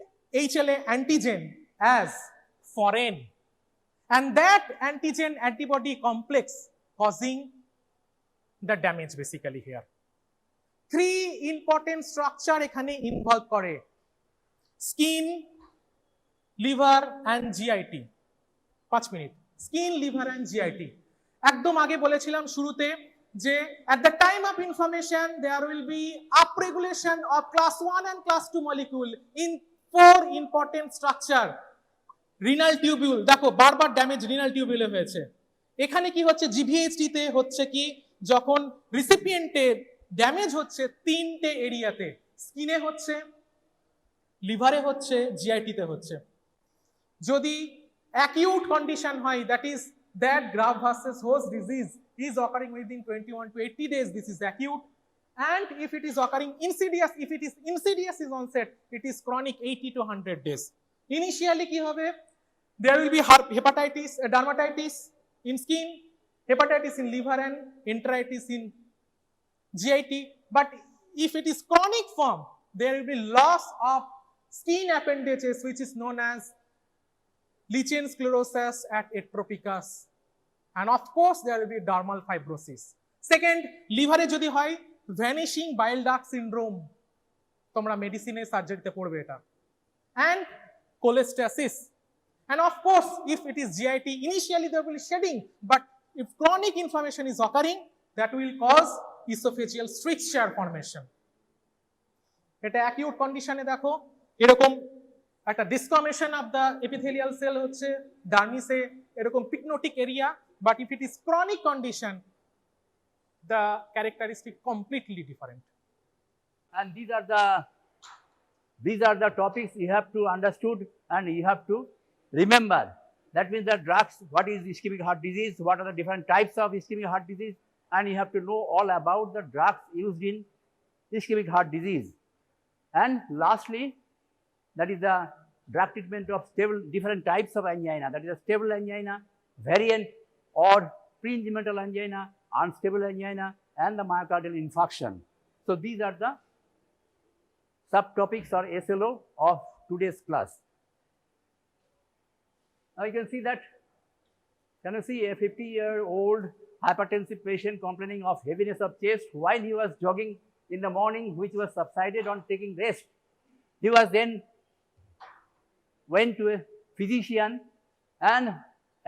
HLA antigen as foreign. And that antigen antibody complex causing the damage basically here. Three important structure ekhane involve kore: skin, liver and GIT. 5 minute. Skin, liver and GIT. একদম আগে বলেছিলাম শুরুতে যে at the time of information there will be upregulation of class 1 and class 2 molecule in 4 important structure. Renal tubule, দেখো বারবার damage renal টিউবিউলে হয়েছে। এখানে কি হচ্ছে, জিভিএইচটি তে হচ্ছে কি, যখন রিসিপিয়েন্টের ড্যামেজ হচ্ছে তিনটে এরিয়াতে, স্কিনে হচ্ছে, লিভারে হচ্ছে, জিআইটি তে হচ্ছে। যদি acute condition হয়, that is that graft versus host disease is occurring within 21 to 80 days, this is acute. And if it is occurring insidious, if it is insidious is onset, it is chronic 80 to 100 days. Initially কি হবে, there will be hepatitis, dermatitis in skin, hepatitis in liver and enteritis in GIT. But if it is chronic form, there will be loss of skin appendages which is known as lichen sclerosus at atropicus, and of course there will be dermal fibrosis. Second, liver e jodi hoy vanishing bile duct syndrome, tomra medicine e surgery te porbe eta, and cholestasis. And of course if it is GIT, initially there will be shedding, but if chronic inflammation is occurring, that will cause esophageal stricture formation. এটা acute condition e দেখো এরকম একটা disformation of the epithelial cell হচ্ছে ডার্মিসে, এরকম pyknotic area. But if it is chronic condition, the characteristic completely different. And these are the topics you have to understood and you have to remember. That means the drugs, what is ischemic heart disease, what are the different types of ischemic heart disease, and you have to know all about the drugs used in ischemic heart disease. And lastly, that is the drug treatment of stable different types of angina, that is a stable angina, variant or pre-incidental angina, unstable angina, and the myocardial infarction. So these are the subtopics or SLO of today's class. Now you can see that, can you see a 50-year-old hypertensive patient complaining of heaviness of chest while he was jogging in the morning, which was subsided on taking rest. He was then went to a physician, and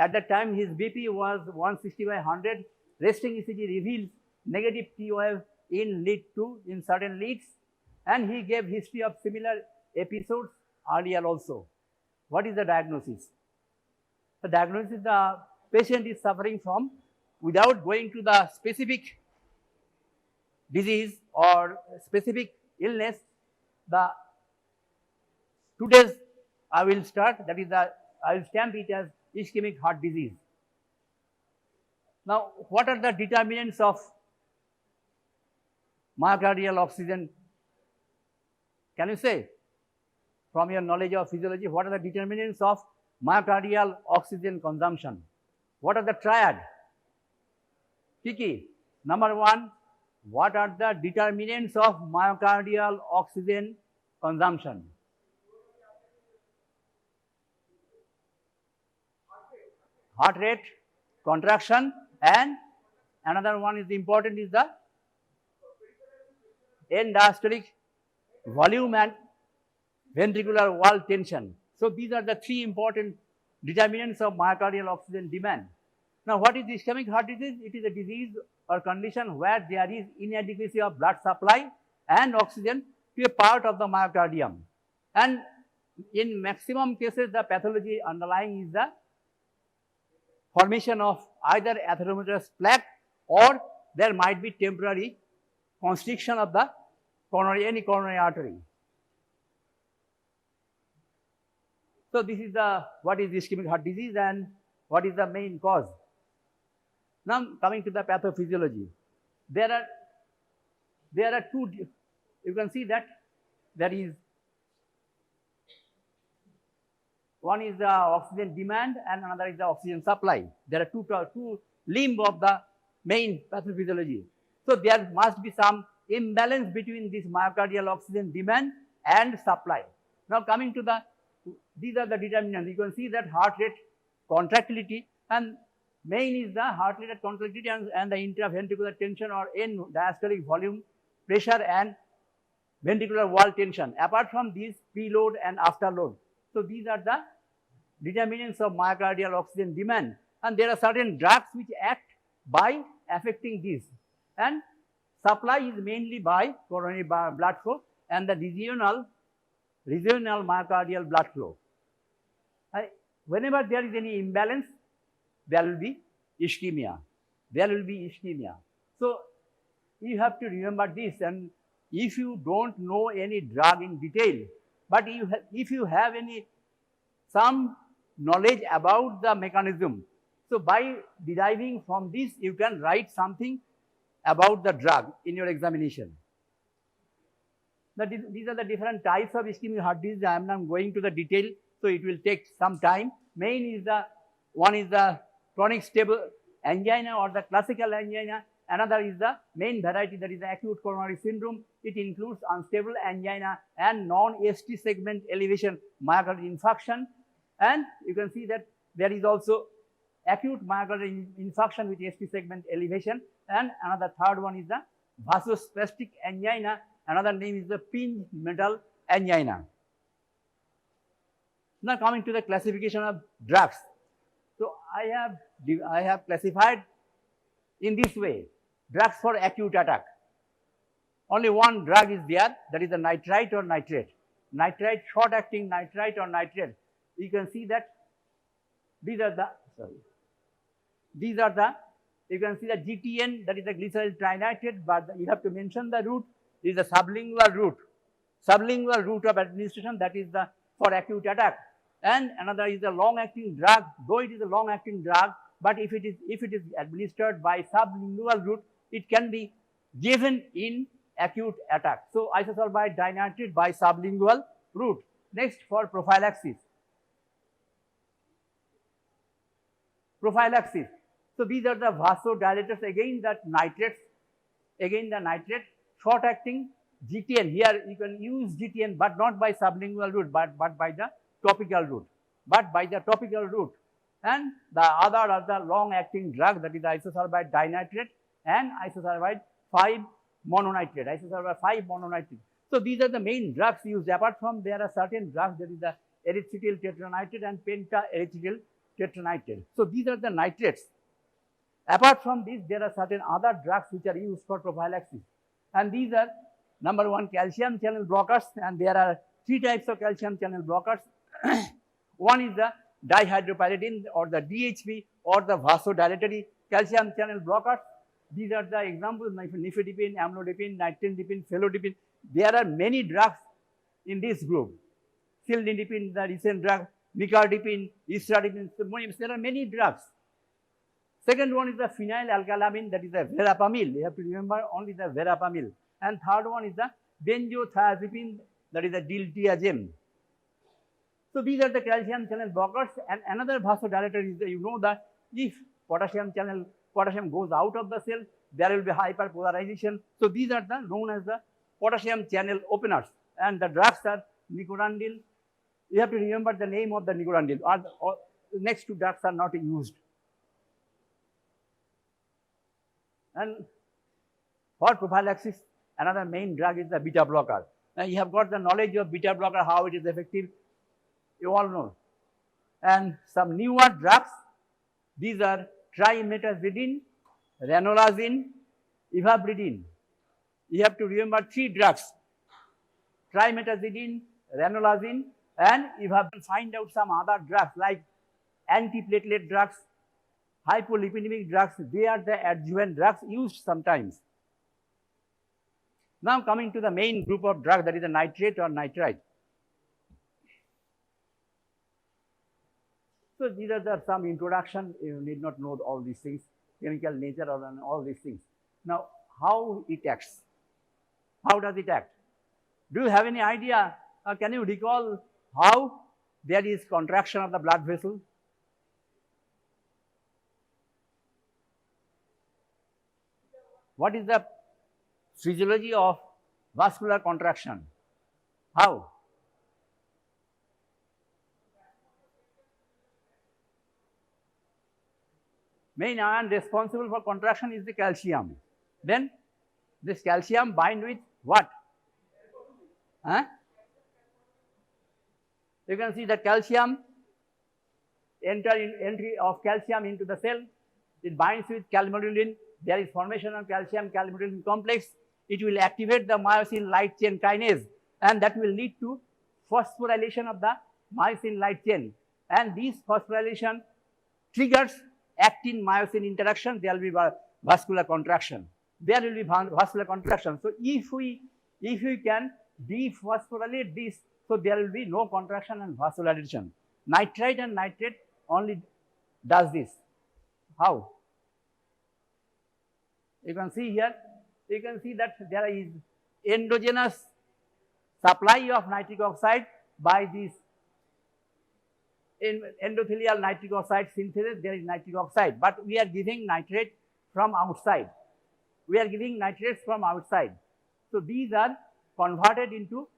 at that time his BP was 160/100. Resting ECG reveals negative T wave in lead 2 in certain leads, and he gave history of similar episodes earlier also. What is the diagnosis? The diagnosis, the patient is suffering from, without going to the specific disease or specific illness, the today's I will start, that is I will stamp it as ischemic heart disease. Now, what are the determinants of myocardial oxygen? Can you say, from your knowledge of physiology, what are the determinants of myocardial oxygen consumption? What are the triad? Kiki, number 1, what are the determinants of myocardial oxygen consumption? Heart rate, contraction, and another one is important is the end diastolic volume and ventricular wall tension. So these are the 3 important determinants of myocardial oxygen demand. Now what is ischemic heart disease? It is a disease or condition where there is inadequacy of blood supply and oxygen to a part of the myocardium. And in maximum cases the pathology underlying is the formation of either atherosclerotic plaque, or there might be temporary constriction of the any coronary artery. So this is the what is ischemic heart disease and what is the main cause. Now coming to the pathophysiology, there are 2. You can see that there is one is the oxygen demand and another is the oxygen supply. There are two limbs of the main pathophysiology. So there must be some imbalance between this myocardial oxygen demand and supply. Now coming to the these are the determinants. You can see that heart rate contractility, and main is the heart rate contractility and the intraventricular tension or end diastolic volume pressure and ventricular wall tension. Apart from these, preload and afterload. So these are the determinants of myocardial oxygen demand, and there are certain drugs which act by affecting these, and supply is mainly by coronary blood flow and the regional myocardial blood flow. Whenever there is any imbalance, there will be ischemia. So you have to remember this, and if you don't know any drug in detail, but if you have some knowledge about the mechanism, so by deriving from this, you can write something about the drug in your examination. These are the different types of ischemic heart disease. I am not going to the detail, so it will take some time. One is the chronic stable angina or the classical angina. Another is the main variety, that is the acute coronary syndrome. It includes unstable angina and non-ST segment elevation myocardial infarction. And you can see that there is also acute myocardial infarction with ST segment elevation. And another third one is the vasospastic angina. Another name is the pinch metal angina. Now coming to the classification of drugs. So I have classified in this way drugs for acute attack. Only one drug is there, that is the nitrite or nitrate. Nitrite, short-acting nitrite or nitrate. You can see that these are the, you can see the GTN, that is the glyceryl trinitrate, but you have to mention the route. This is the sublingual route of administration, that is the for acute attack. And another is the long-acting drug, though it is a long-acting drug, but if it is administered by sublingual route, it can be given in acute attack. So isosorbide dinitrate by sublingual route. Next, for prophylaxis. So these are the vasodilators, again the nitrates, short-acting GTN. Here you can use GTN, but not by sublingual route, but by the topical route. And the other are the long-acting drug, that is the isosorbide dinitrate and isosorbide 5-mononitrate. So these are the main drugs used. Apart from, there are certain drugs, that is the erythritol tetranitrate and penta-erythritol tetranitrate. So these are the nitrates. Apart from this, there are certain other drugs which are used for prophylaxis. And these are, number one, calcium channel blockers, and there are three types of calcium channel blockers. One is the dihydropyridine or the DHP or the vasodilatory calcium channel blockers. These are the examples: nifedipine, amlodipine, nitrendipine, felodipine. There are many drugs in this group. Cilnidipine, the recent drug, nicardipine, istradipine. So there are many drugs. Second one is the phenylalkylamine, that is the verapamil. You have to remember only the verapamil. And third one is the benzothiazepine, that is the diltiazem. So these are the calcium channel blockers. And another vasodilator is, you know, that if potassium goes out of the cell, there will be hyperpolarization. So these are the known as the potassium channel openers. And the drugs are nicodandil. You have to remember the name of the nicodandil. Or next two drugs are not used. And for prophylaxis, another main drug is the beta blocker. Now you have got the knowledge of beta blocker, how it is effective. You all know. And some newer drugs, these are trimetazidine, ranolazine, ivabradine. You have to remember three drugs: trimetazidine, ranolazine, and ivabradine. Find out some other drugs like antiplatelet drugs, hypolipidemic drugs. They are the adjuvant drugs used sometimes. Now coming to the main group of drugs, that is the nitrate or nitrite. So these are some introduction. You need not know all these things, chemical nature or all these things. Now, how it acts? How does it act? Do you have any idea? Can you recall how there is contraction of the blood vessel? What is the physiology of vascular contraction? How? Main ion responsible for contraction is the calcium. Then this calcium bind with what? Huh? You can see that calcium entry of calcium into the cell. It binds with calmodulin. There is formation of calcium calmodulin complex. It will activate the myosin light chain kinase, and that will lead to phosphorylation of the myosin light chain. And this phosphorylation triggers actin myosin interaction. There will be vascular contraction. There will be vascular contraction. So if we can dephosphorylate this, so there will be no contraction and vasodilation. Nitrite and nitrate only does this. How? You can see here, you can see that there is endogenous supply of nitric oxide by this endothelial nitric oxide synthesis. There is nitric oxide, but we are giving nitrate from outside. We are giving nitrates from outside. So these are converted to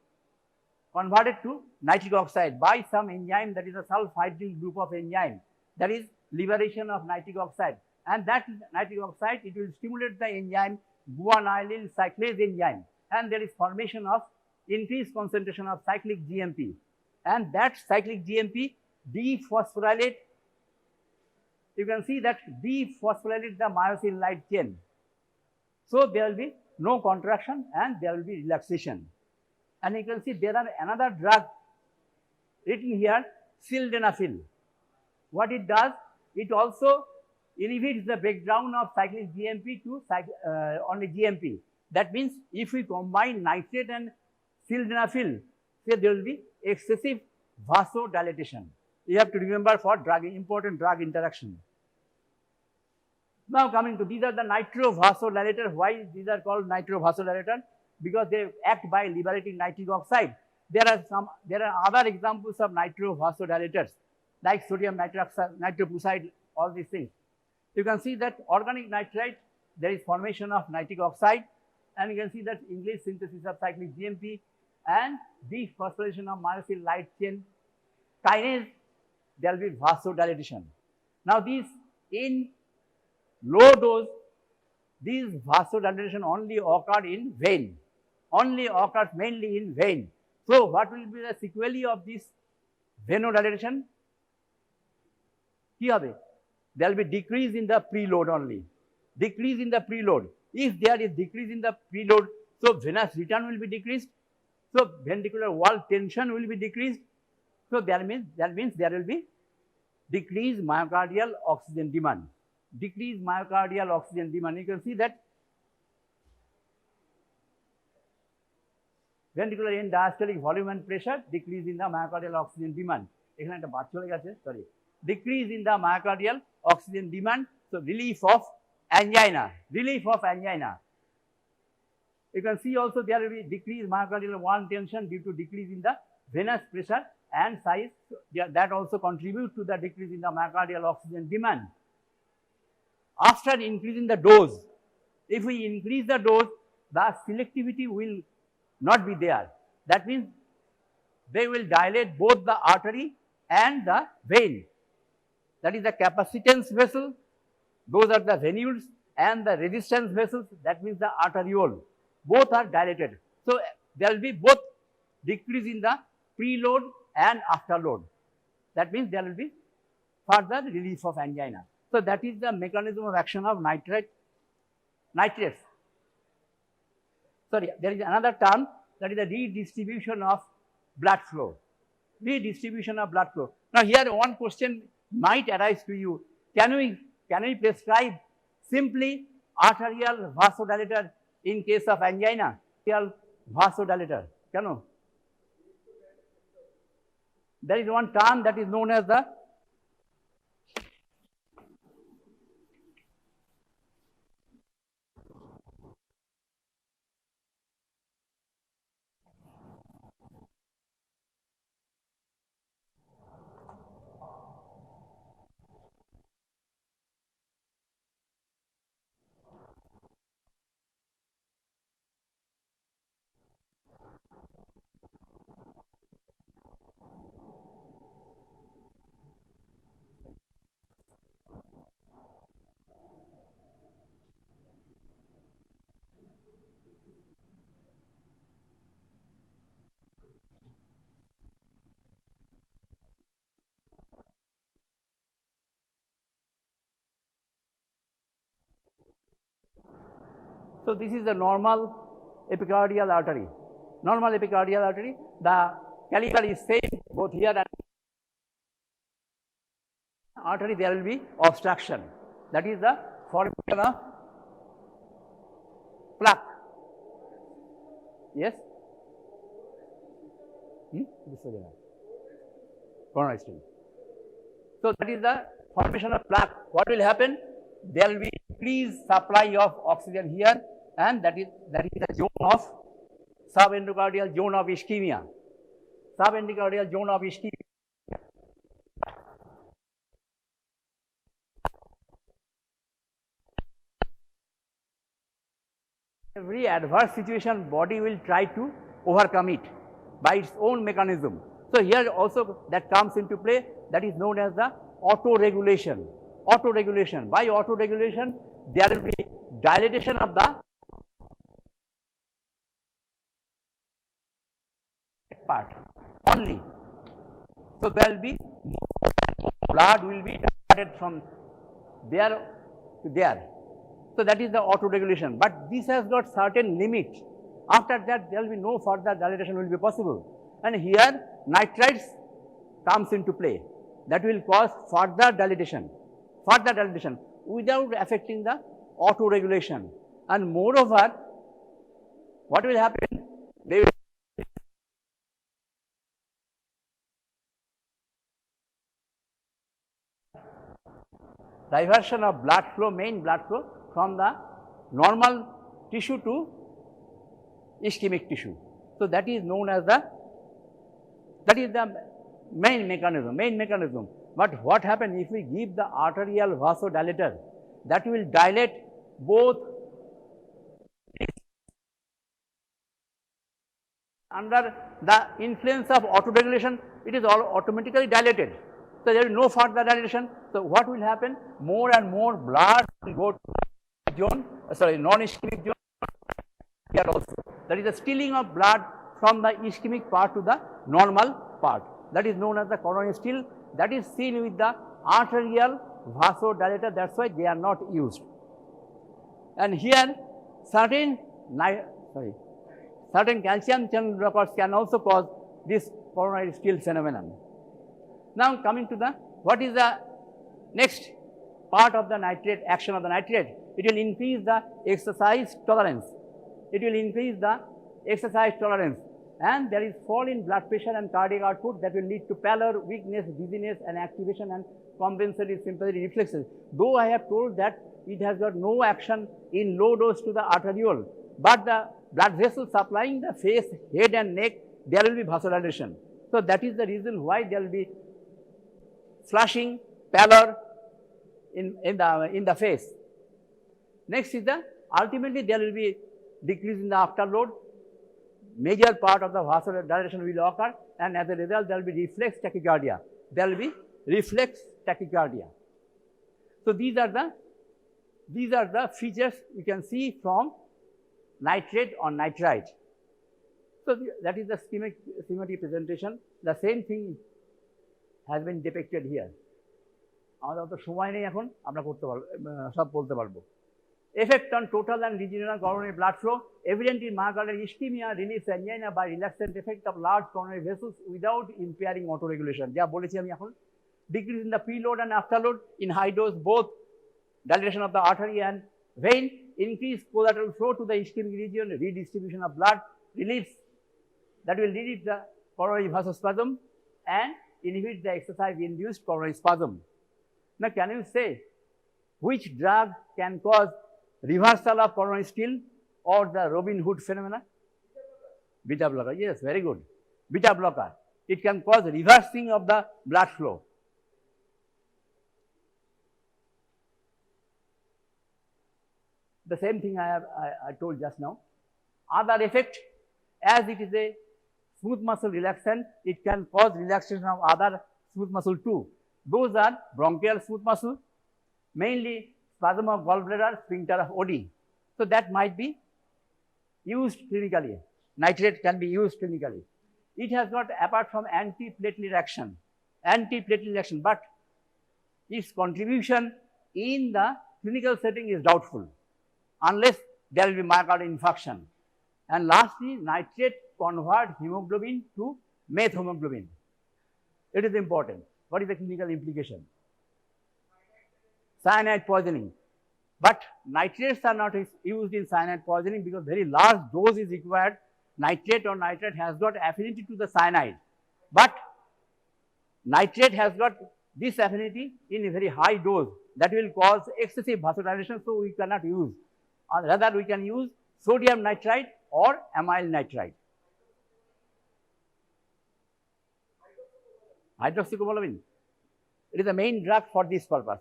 nitric oxide by some enzyme, that is a sulfhydryl group of enzyme, that is liberation of nitric oxide. And that nitric oxide, it will stimulate the enzyme guanylyl cyclase enzyme, and there is formation of increased concentration of cyclic GMP, and that cyclic GMP dephosphorylate. You can see that dephosphorylate the myosin light chain. So there will be no contraction and there will be relaxation. And you can see there are another drug written here, sildenafil. What it does, it also inhibits the breakdown of cyclic GMP to only GMP. That means if we combine nitrate and sildenafil, so there will be excessive vasodilatation. You have to remember for important drug interaction. Now coming to, these are the nitrovasodilators. Why these are called nitrovasodilators? Because they act by liberating nitric oxide. There are other examples of nitrovasodilators like sodium nitroxide, nitroprusside, all these things. You can see that organic nitrite, there is formation of nitric oxide, and you can see that increased synthesis of cyclic GMP and dephosphorylation of myosin light chain kinase, there will be vasodilatation. Now these in low dose, these vasodilatation only occur in vein, only occurs mainly in vein. So what will be the sequelae of this venodilation? There will be decrease in the preload only, decrease in the preload. If there is decrease in the preload, so venous return will be decreased, so ventricular wall tension will be decreased. So that means there will be decreased myocardial oxygen demand. Decreased myocardial oxygen demand. You can see that ventricular end diastolic volume and pressure, decrease in the myocardial oxygen demand. Sorry. Decrease in the myocardial oxygen demand. So relief of angina. Relief of angina. You can see also there will be decreased myocardial wall tension due to decrease in the venous pressure and size. So that also contributes to the decrease in the myocardial oxygen demand. After increasing the dose, if we increase the dose, the selectivity will not be there. That means they will dilate both the artery and the vein. That is the capacitance vessel, those are the venules, and the resistance vessels, that means the arteriole. Both are dilated. So there will be both decrease in the preload and afterload. That means there will be further relief of angina. So that is the mechanism of action of nitrates. Sorry, there is another term, that is the redistribution of blood flow. Redistribution of blood flow. Now here one question might arise to you. Can we prescribe simply arterial vasodilator in case of angina? Arterial vasodilator. Can? There is one term that is known as the So this is the normal epicardial artery. Normal epicardial artery, the caliber is same both here and artery, there will be obstruction. That is the formation of plaque. Yes? Coronary stent. So that is the formation of plaque. What will happen? There will be increased supply of oxygen here, and that is the zone of subendocardial zone of ischemia. Subendocardial zone of ischemia. Every adverse situation, body will try to overcome it by its own mechanism. So here also that comes into play, that is known as the auto-regulation. Auto-regulation. By auto-regulation, there will be dilatation of the part only. So there will be blood will be diverted from there to there. So that is the auto-regulation, but this has got certain limit. After that, there will be no further dilatation will be possible. And here nitrites comes into play. That will cause further dilatation without affecting the auto-regulation. And moreover, what will happen? They will diversion of blood flow, main blood flow from the normal tissue to ischemic tissue. So that is known as the main mechanism. But what happens if we give the arterial vasodilator? That will dilate both under the influence of autoregulation. It is all automatically dilated. So there is no further dilation. So what will happen? More and more blood will go to non-ischemic zone here also. That is the stealing of blood from the ischemic part to the normal part. That is known as the coronary steal. That is seen with the arterial vasodilator. That's why they are not used. And here certain calcium channel blockers can also cause this coronary steal phenomenon. Now coming to the what is the next part of the nitrate action of the nitrate? It will increase the exercise tolerance. And there is fall in blood pressure and cardiac output that will lead to pallor, weakness, dizziness, and activation and compensatory sympathetic reflexes. Though I have told that it has got no action in low dose to the arteriole, but the blood vessels supplying the face, head and neck, there will be vasodilation. So that is the reason why there will be flushing, pallor in the face. Next is the ultimately there will be decrease in the afterload. Major part of the vasodilation will occur, and as a result there will be reflex tachycardia. So these are the features you can see from nitrate or nitrite. So that is the schematic presentation. The same thing has been depicted here. আমাদের অত সময় নেই এখন আমরা করতে পারবো সব বলতে পারবো effect on total and regional coronary blood flow evident in myocardial ischemia relieves angina by relaxant effect of large coronary vessels without impairing autoregulation যা বলেছি আমি এখন decrease in the preload and afterload in high dose both dilatation of the artery and vein increase collateral flow to the ischemic region redistribution of blood relief that will relieve the coronary vasospasm and inhibit the exercise-induced coronary spasm. Now, can you say which drug can cause reversal of coronary steal or the Robin Hood phenomena? Beta blocker. Yes, very good. Beta blocker. It can cause reversing of the blood flow. The same thing I told just now. Other effect, as it is a smooth muscle relaxant, it can cause relaxation of other smooth muscle too. Those are bronchial smooth muscle, mainly spasm of gallbladder, sphincter of OD. So that might be used clinically. Nitrate can be used clinically. It has got, apart from antiplatelet action, but its contribution in the clinical setting is doubtful, unless there will be myocardial infarction. And lastly, nitrate convert hemoglobin to methemoglobin. It is important. What is the clinical implication? Cyanide poisoning. But nitrates are not used in cyanide poisoning because very large dose is required. Nitrate or nitrate has got affinity to the cyanide. But nitrate has got this affinity in a very high dose that will cause excessive vasodilation, so we cannot use. Rather, we can use sodium nitrite or amyl nitrite. Hydroxycobalamin. It is the main drug for this purpose.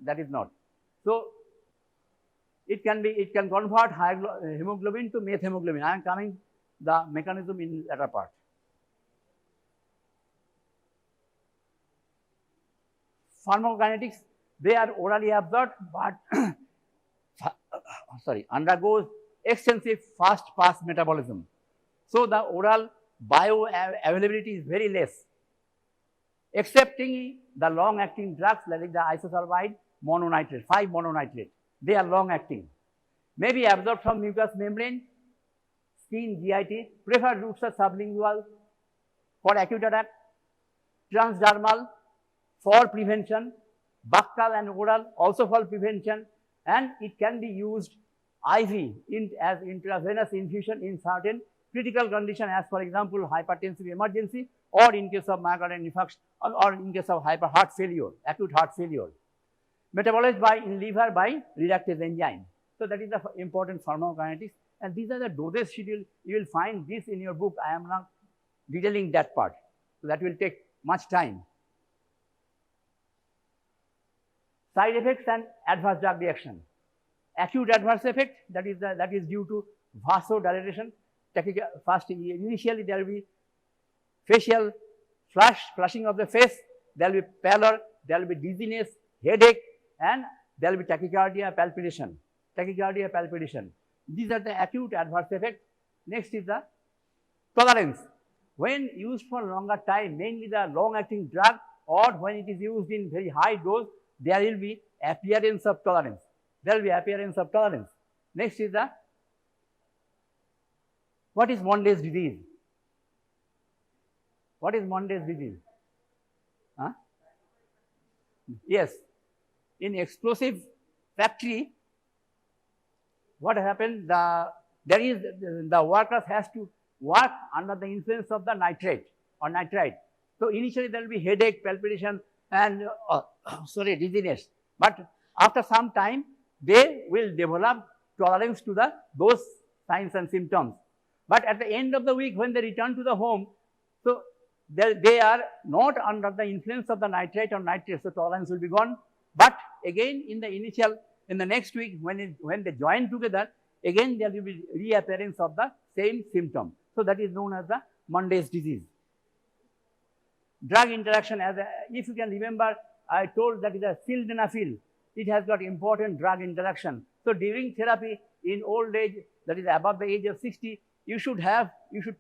That is not. So it can convert hemoglobin to methemoglobin. I am coming the mechanism in latter part. Pharmacokinetics, they are orally absorbed, but undergoes extensive fast pass metabolism. So the oral bioavailability is very less, excepting the long-acting drugs like the isosulfide mononitrate, 5-mononitrate. They are long-acting. May be absorbed from mucous membrane, skin, GIT. Preferred routes are sublingual for acute attack, transdermal for prevention, buccal and oral also for prevention, and it can be used IV as intravenous infusion in certain critical condition, as for example hypertensive emergency, or in case of myocardial infarction, or in case of heart failure, acute heart failure. Metabolized in liver by reductase enzyme. So that is the important pharmacokinetics, and these are the dosage schedule. You will find this in your book. I am not detailing that part, so that will take much time. Side effects and adverse drug reaction. Acute adverse effect, that is due to vasodilation. First, initially there will be facial flushing of the face, there will be pallor, there will be dizziness, headache, and there will be tachycardia, palpitation. These are the acute adverse effects. Next is the tolerance. When used for longer time, mainly the long-acting drug, or when it is used in very high dose, there will be appearance of tolerance. Next is the, what is Monday's disease? What is Monday's disease? Huh? Yes. In explosive factory, what happens? The workers has to work under the influence of the nitrate or nitrite. So initially there will be headache, palpitation, and dizziness. But after some time, they will develop tolerance to those signs and symptoms. But at the end of the week, when they return to the home, so they are not under the influence of the nitrate or nitrate, so tolerance will be gone. But again, in the next week, when they join together, again there will be reappearance of the same symptom. So that is known as the Monday's disease. Drug interaction, if you can remember, I told that is a sildenafil. It has got important drug interaction. So during therapy in old age, that is above the age of 60, you should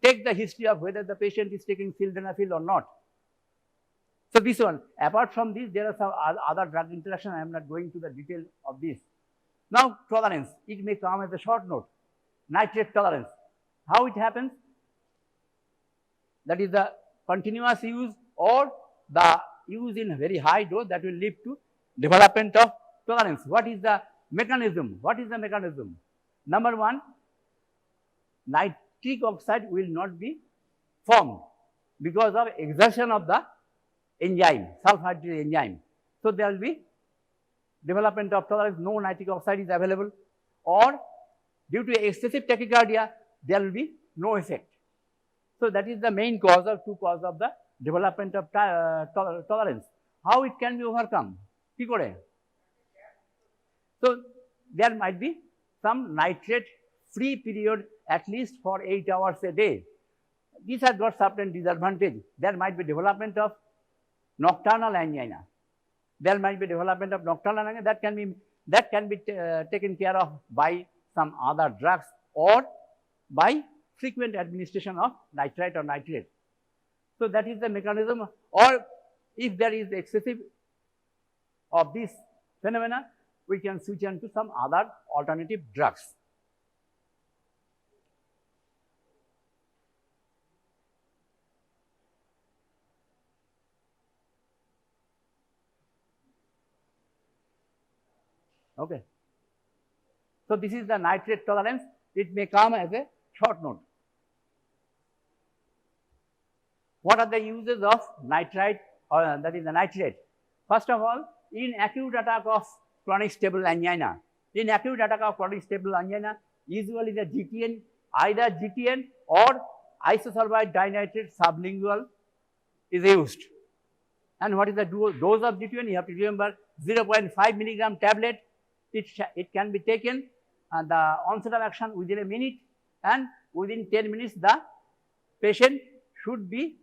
take the history of whether the patient is taking sildenafil or not. So this one, apart from this, there are some other drug interaction. I am not going to the detail of this. Now tolerance, it may come as a short note. Nitrate tolerance. How it happens? That is the continuous use or the use in a very high dose that will lead to development of tolerance. What is the mechanism? Number one, nitric oxide will not be formed because of exertion of the enzyme, sulfhydryl enzyme. So there will be development of tolerance, no nitric oxide is available, or due to excessive tachycardia, there will be no effect. So that is the main cause of the development of tolerance. How it can be overcome? So there might be some nitrate free period at least for 8 hours a day. These have got certain disadvantage. There might be development of nocturnal angina. That can be taken care of by some other drugs or by frequent administration of nitrite or nitrate. So that is the mechanism. Or if there is excessive of this phenomena, we can switch on to some other alternative drugs. Okay. So this is the nitrate tolerance. It may come as a short note. What are the uses of nitrite, or that is the nitrate? First of all, in acute attack of chronic stable angina, usually the GTN, either GTN or isosulfide dinitrate sublingual is used. And what is the dose of GTN? You have to remember 0.5 milligram tablet. It can be taken, and the onset of action within a minute, and within 10 minutes the patient should be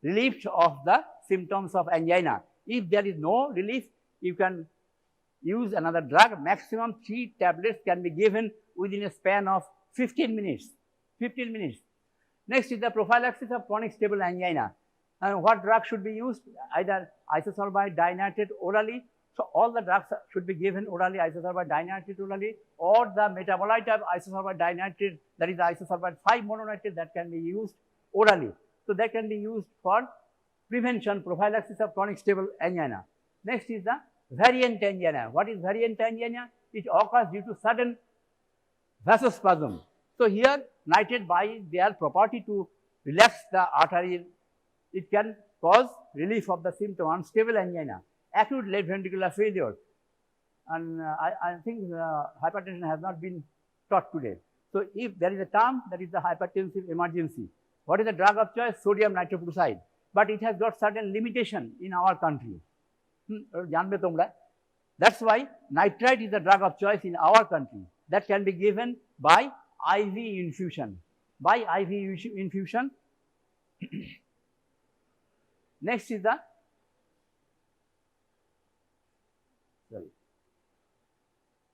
relieved of the symptoms of angina. If there is no relief, you can use another drug. Maximum 3 tablets can be given within a span of 15 minutes. 15 minutes. Next is the prophylaxis of chronic stable angina. And what drug should be used? Either isosulfide dinitrate orally. So all the drugs should be given orally, isosulfide dinitrate orally, or the metabolite of isosulfide dinitrate, that is isosulfide 5-mononitrate, that can be used orally. So that can be used for prevention, prophylaxis of chronic stable angina. Next is the variant angina. What is variant angina? It occurs due to sudden vasospasm. So here nitrate, by their property to relax the artery, it can cause relief of the symptom, unstable angina, acute left ventricular failure, and I think hypertension has not been taught today. So if there is a term, that is the hypertensive emergency. What is the drug of choice? Sodium nitroprusside. But it has got certain limitation in our country. That's why nitrite is the drug of choice in our country. That can be given by IV infusion. Next is the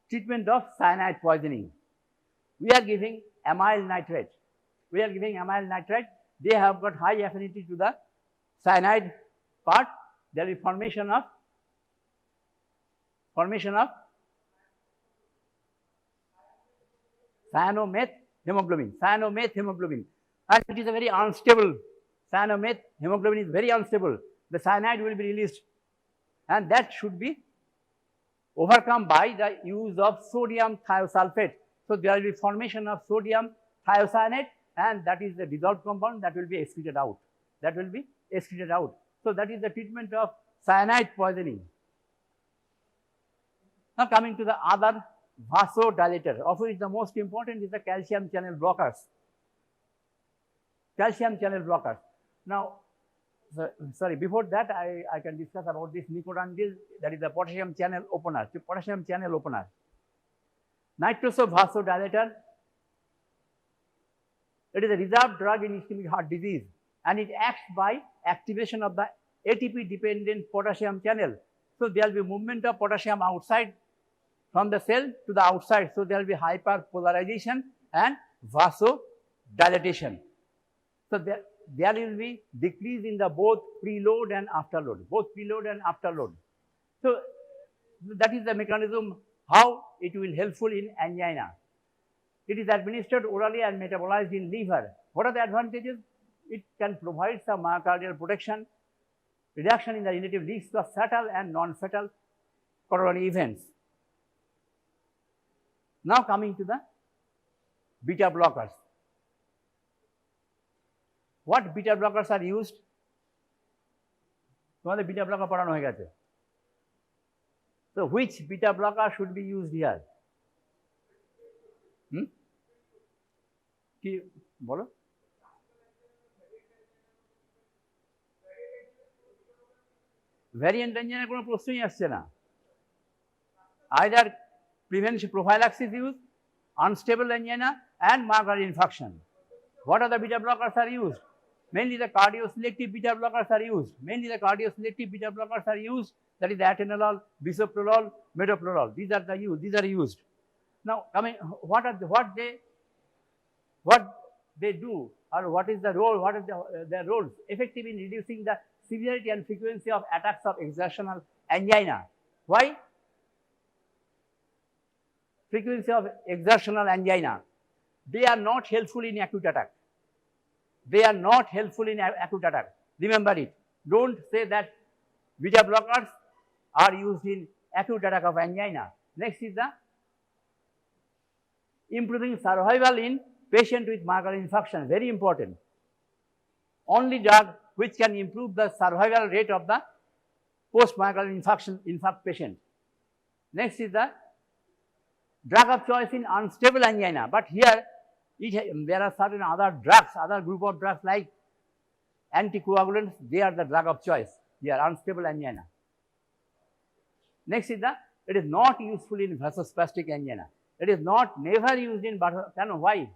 treatment of cyanide poisoning. We are giving amyl nitrate. They have got high affinity to the cyanide part. There is formation of cyanometh hemoglobin, and it is a very unstable. Cyanometh hemoglobin is very unstable. The cyanide will be released, and that should be overcome by the use of sodium thiosulfate. So there will be formation of sodium thiocyanate, and that is the dissolved compound that will be excreted out. So that is the treatment of cyanide poisoning. Now coming to the other vasodilator, of which the most important is the calcium channel blockers. Now, sorry, before that I can discuss about this nicotindil, that is the potassium channel opener. Nitroso vasodilator, it is a reserved drug in ischemic heart disease, and it acts by activation of the ATP dependent potassium channel. So there will be movement of potassium outside from the cell to the outside. So there will be hyperpolarization and vasodilatation. So there will be decrease in the both preload and afterload. So that is the mechanism how it will helpful in angina. It is administered orally and metabolized in liver. What are the advantages? It can provide some myocardial protection, reduction in the relative risk of fatal and non-fatal coronary events. Now coming to the beta blockers. What beta blockers are used? Beta blocker padano hoye geche. So which beta blocker should be used here? Ki bolo? Variant angina kono proshnoi asche na. Either prevention prophylaxis use, unstable angina, and myocardial infarction. What are the beta blockers are used? Mainly the cardioselective beta blockers are used. That is the atenolol, bisoprolol, metoprolol. These are used. Now coming, what they do, or what is the role? What are their roles? Effective in reducing the severity and frequency of attacks of exertional angina. Why? Frequency of exertional angina. They are not helpful in acute attack. Remember it. Don't say that beta blockers are used in acute attack of angina. Next is the improving survival in patient with myocardial infarction, very important. Only drug which can improve the survival rate of the post-myocardial infarct patient. Next is the drug of choice in unstable angina, but here there are certain other drugs, other group of drugs like anticoagulants, they are the drug of choice, they are unstable angina. Next is it is not useful in vasospastic angina. It is never used in, why?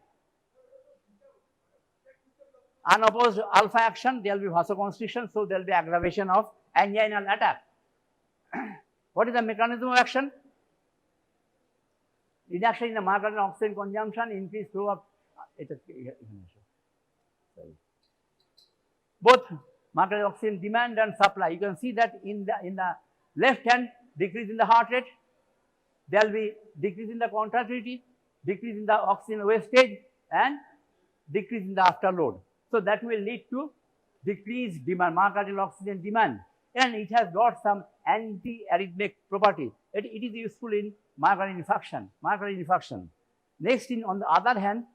Unopposed alpha action, there will be vasoconstriction, so there will be aggravation of anginal attack. What is the mechanism of action? Reduction in the myocardial oxygen consumption, increased flow of both myocardial oxygen demand and supply. You can see that in the left hand, decrease in the heart rate, there will be decrease in the contractility, decrease in the oxygen wastage, and decrease in the afterload. So that will lead to decreased demand, myocardial oxygen demand, and it has got some anti-arrhythmic property. It is useful in myocardial infarction. Next, on the other hand,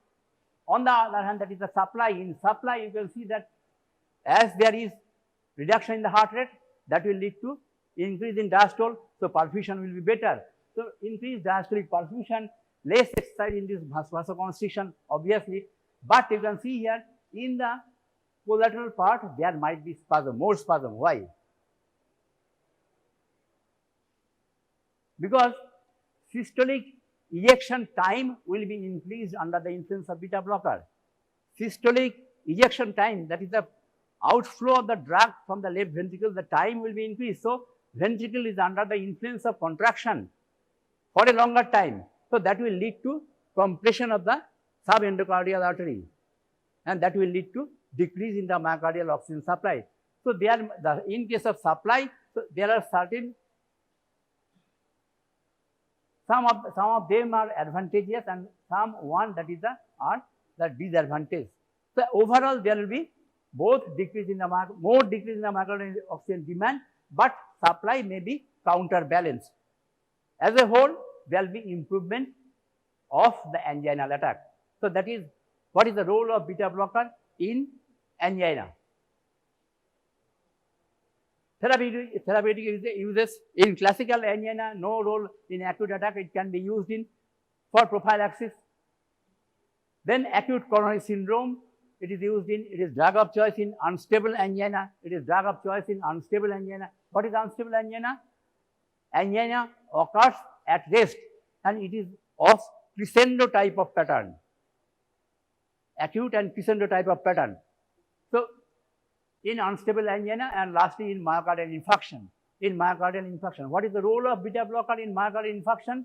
that is the supply. In supply, you can see that as there is reduction in the heart rate, that will lead to increase in diastole, so perfusion will be better. So increased diastolic perfusion, less exercise in this vasoconstriction, obviously, but you can see here in the collateral part there might be spasm, more spasm. Why? Because systolic ejection time will be increased under the influence of beta blocker. Systolic ejection time, that is the outflow of the drug from the left ventricle, the time will be increased. So ventricle is under the influence of contraction for a longer time. So that will lead to compression of the subendocardial artery, and that will lead to decrease in the myocardial oxygen supply. So in case of supply, so there are certain, some of them are advantageous and some are the disadvantage. So overall there will be both decrease in the myocardial oxygen demand, but supply may be counterbalanced. As a whole, there will be improvement of the anginal attack. So that is what is the role of beta blocker in angina. Therapeutic uses in classical angina, no role in acute attack. It can be used for prophylaxis. Then acute coronary syndrome, it is drug of choice in unstable angina. It is drug of choice in unstable angina. What is unstable angina? Angina occurs at rest and it is of crescendo type of pattern. Acute and crescendo type of pattern. So in unstable angina, and lastly in myocardial infarction. In myocardial infarction, what is the role of beta blocker in myocardial infarction?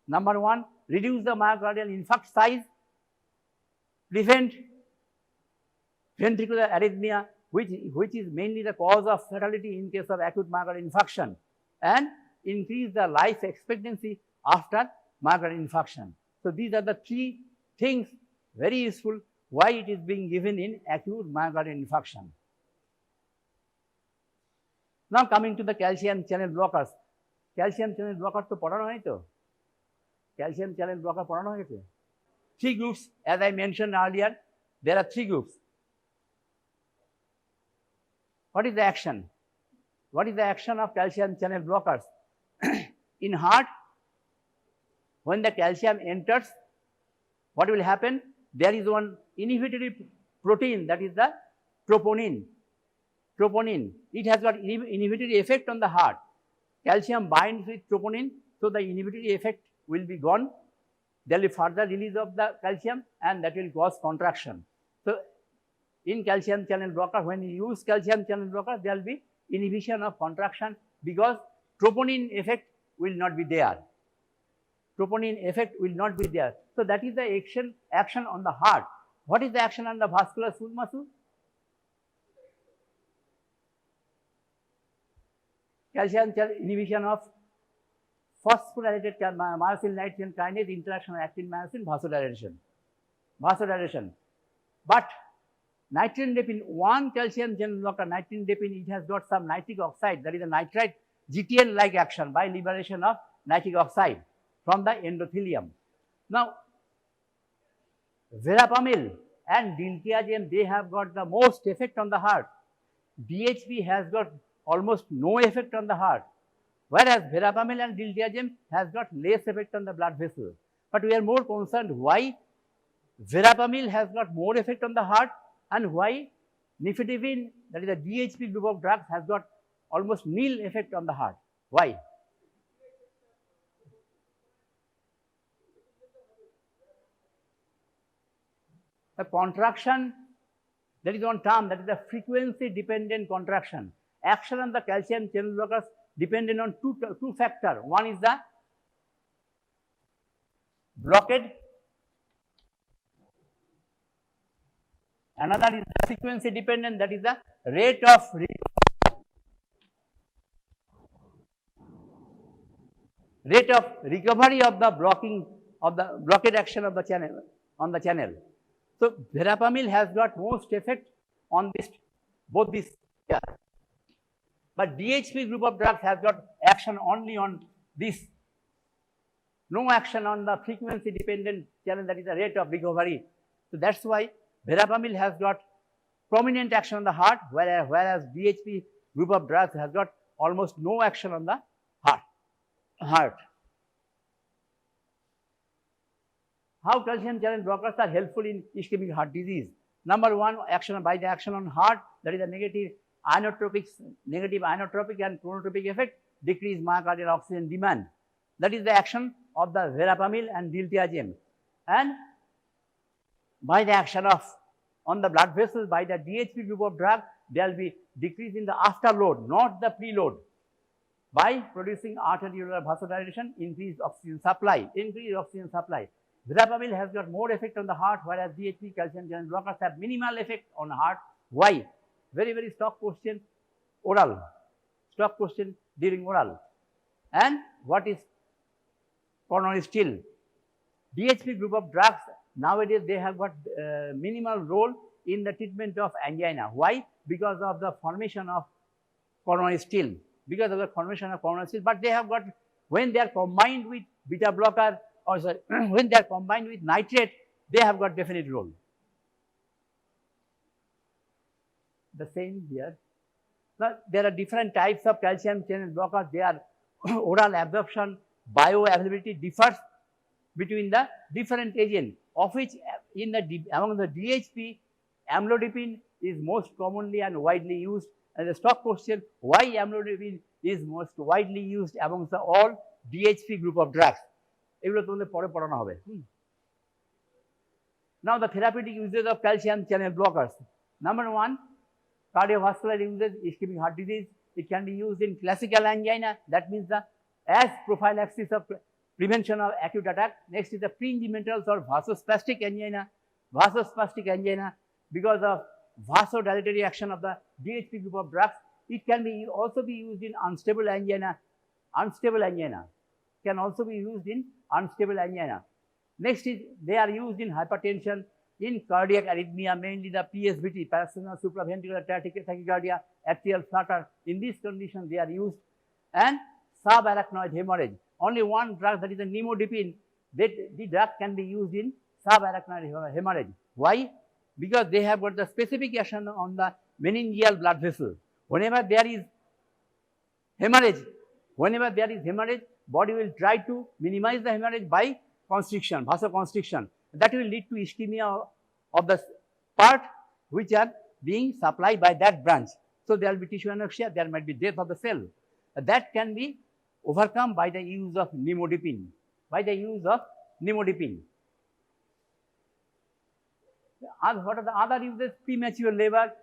Number one, reduce the myocardial infarct size, prevent ventricular arrhythmia, which is mainly the cause of fatality in case of acute myocardial infarction, and increase the life expectancy after myocardial infarction. So these are the three things very useful why it is being given in acute myocardial infarction. Now coming to the calcium channel blockers. Calcium channel blocker to padano hai to? Calcium channel blocker padano hai to? Three groups, as I mentioned earlier, there are three groups. What is the action? What is the action of calcium channel blockers? In heart, when the calcium enters, what will happen? There is one inhibitory protein, that is the troponin. It has got inhibitory effect on the heart. Calcium binds with troponin, so the inhibitory effect will be gone. There will be further release of the calcium and that will cause contraction. So in calcium channel blocker, when you use calcium channel blocker, there will be inhibition of contraction because troponin effect will not be there. Troponin effect will not be there. So that is the action on the heart. What is the action on the vascular smooth muscle? Calcium channel inhibition of phosphorylated myosin light chain kinase interaction of actin myosin vasodilation. But nitrinidapine, one calcium channel blocker, nitrinidapine, it has got some nitric oxide, that is a nitrite GTN like action by liberation of nitric oxide from the endothelium. Now, verapamil and diltiazem, they have got the most effect on the heart. DHP has got almost no effect on the heart, whereas verapamil and diltiazem has got less effect on the blood vessel. But we are more concerned why verapamil has got more effect on the heart and why nifedipine, that is the DHP group of drugs, has got almost nil effect on the heart. Why? The contraction, there is one term, that is the frequency dependent contraction. Action on the calcium channel blockers dependent on two factors. One is the blockade, another is the frequency dependent, that is the rate of recovery of the blockade action of the channel on the channel. So verapamil has got most effect on this, both these. Yeah. But DHP group of drugs has got action only on this, no action on the frequency dependent channel, that is the rate of recovery. So that's why verapamil has got prominent action on the heart, whereas DHP group of drugs has got almost no action on the heart. How calcium channel blockers are helpful in ischemic heart disease? Number one, action by the action on heart, that is a negative inotropic and chronotropic effect, decrease myocardial oxygen demand. That is the action of the verapamil and diltiazem. And by the action on the blood vessels by the DHP group of drug, there will be decrease in the afterload, not the preload. By producing arteriolar vasodilation, increased oxygen supply. Verapamil has got more effect on the heart, whereas DHP calcium channel blockers have minimal effect on the heart. Why? Very stock question, oral. Stock question during oral. And what is coronary still? DHP group of drugs, nowadays they have got minimal role in the treatment of angina. Why? Because of the formation of coronary still. But they have got, when they are combined with beta blocker, or sorry, when they are combined with nitrate, they have got definite role. The same here. Now, there are different types of calcium channel blockers. They are oral absorption, bioavailability differs between the different agents, of which among the DHP, amlodipine is most commonly and widely used. And the stock question, why amlodipine is most widely used amongst the all DHP group of drugs. Now the therapeutic uses of calcium channel blockers. Number one, cardiovascular uses, ischemic heart disease. It can be used in classical angina, that means as prophylaxis of prevention of acute attack. Next is the pre-instrumentals or vasospastic angina. Because of vasodilatory action of the DHP group of drugs. It can be also be used in unstable angina. Can also be used in unstable angina. Next is they are used in hypertension, in cardiac arrhythmia, mainly the PSVT, paroxysmal supraventricular tachycardia, atrial flutter. In this condition they are used. And subarachnoid hemorrhage. Only one drug, that is the nimodipine, the drug can be used in subarachnoid hemorrhage. Why? Because they have got the specific action on the meningeal blood vessel. Whenever there is hemorrhage, body will try to minimize the hemorrhage by constriction, vasoconstriction. That will lead to ischemia of the part which are being supplied by that branch. So there will be tissue anoxia, there might be death of the cell. That can be overcome by the use of nimodipine. What are the other uses? Premature labor,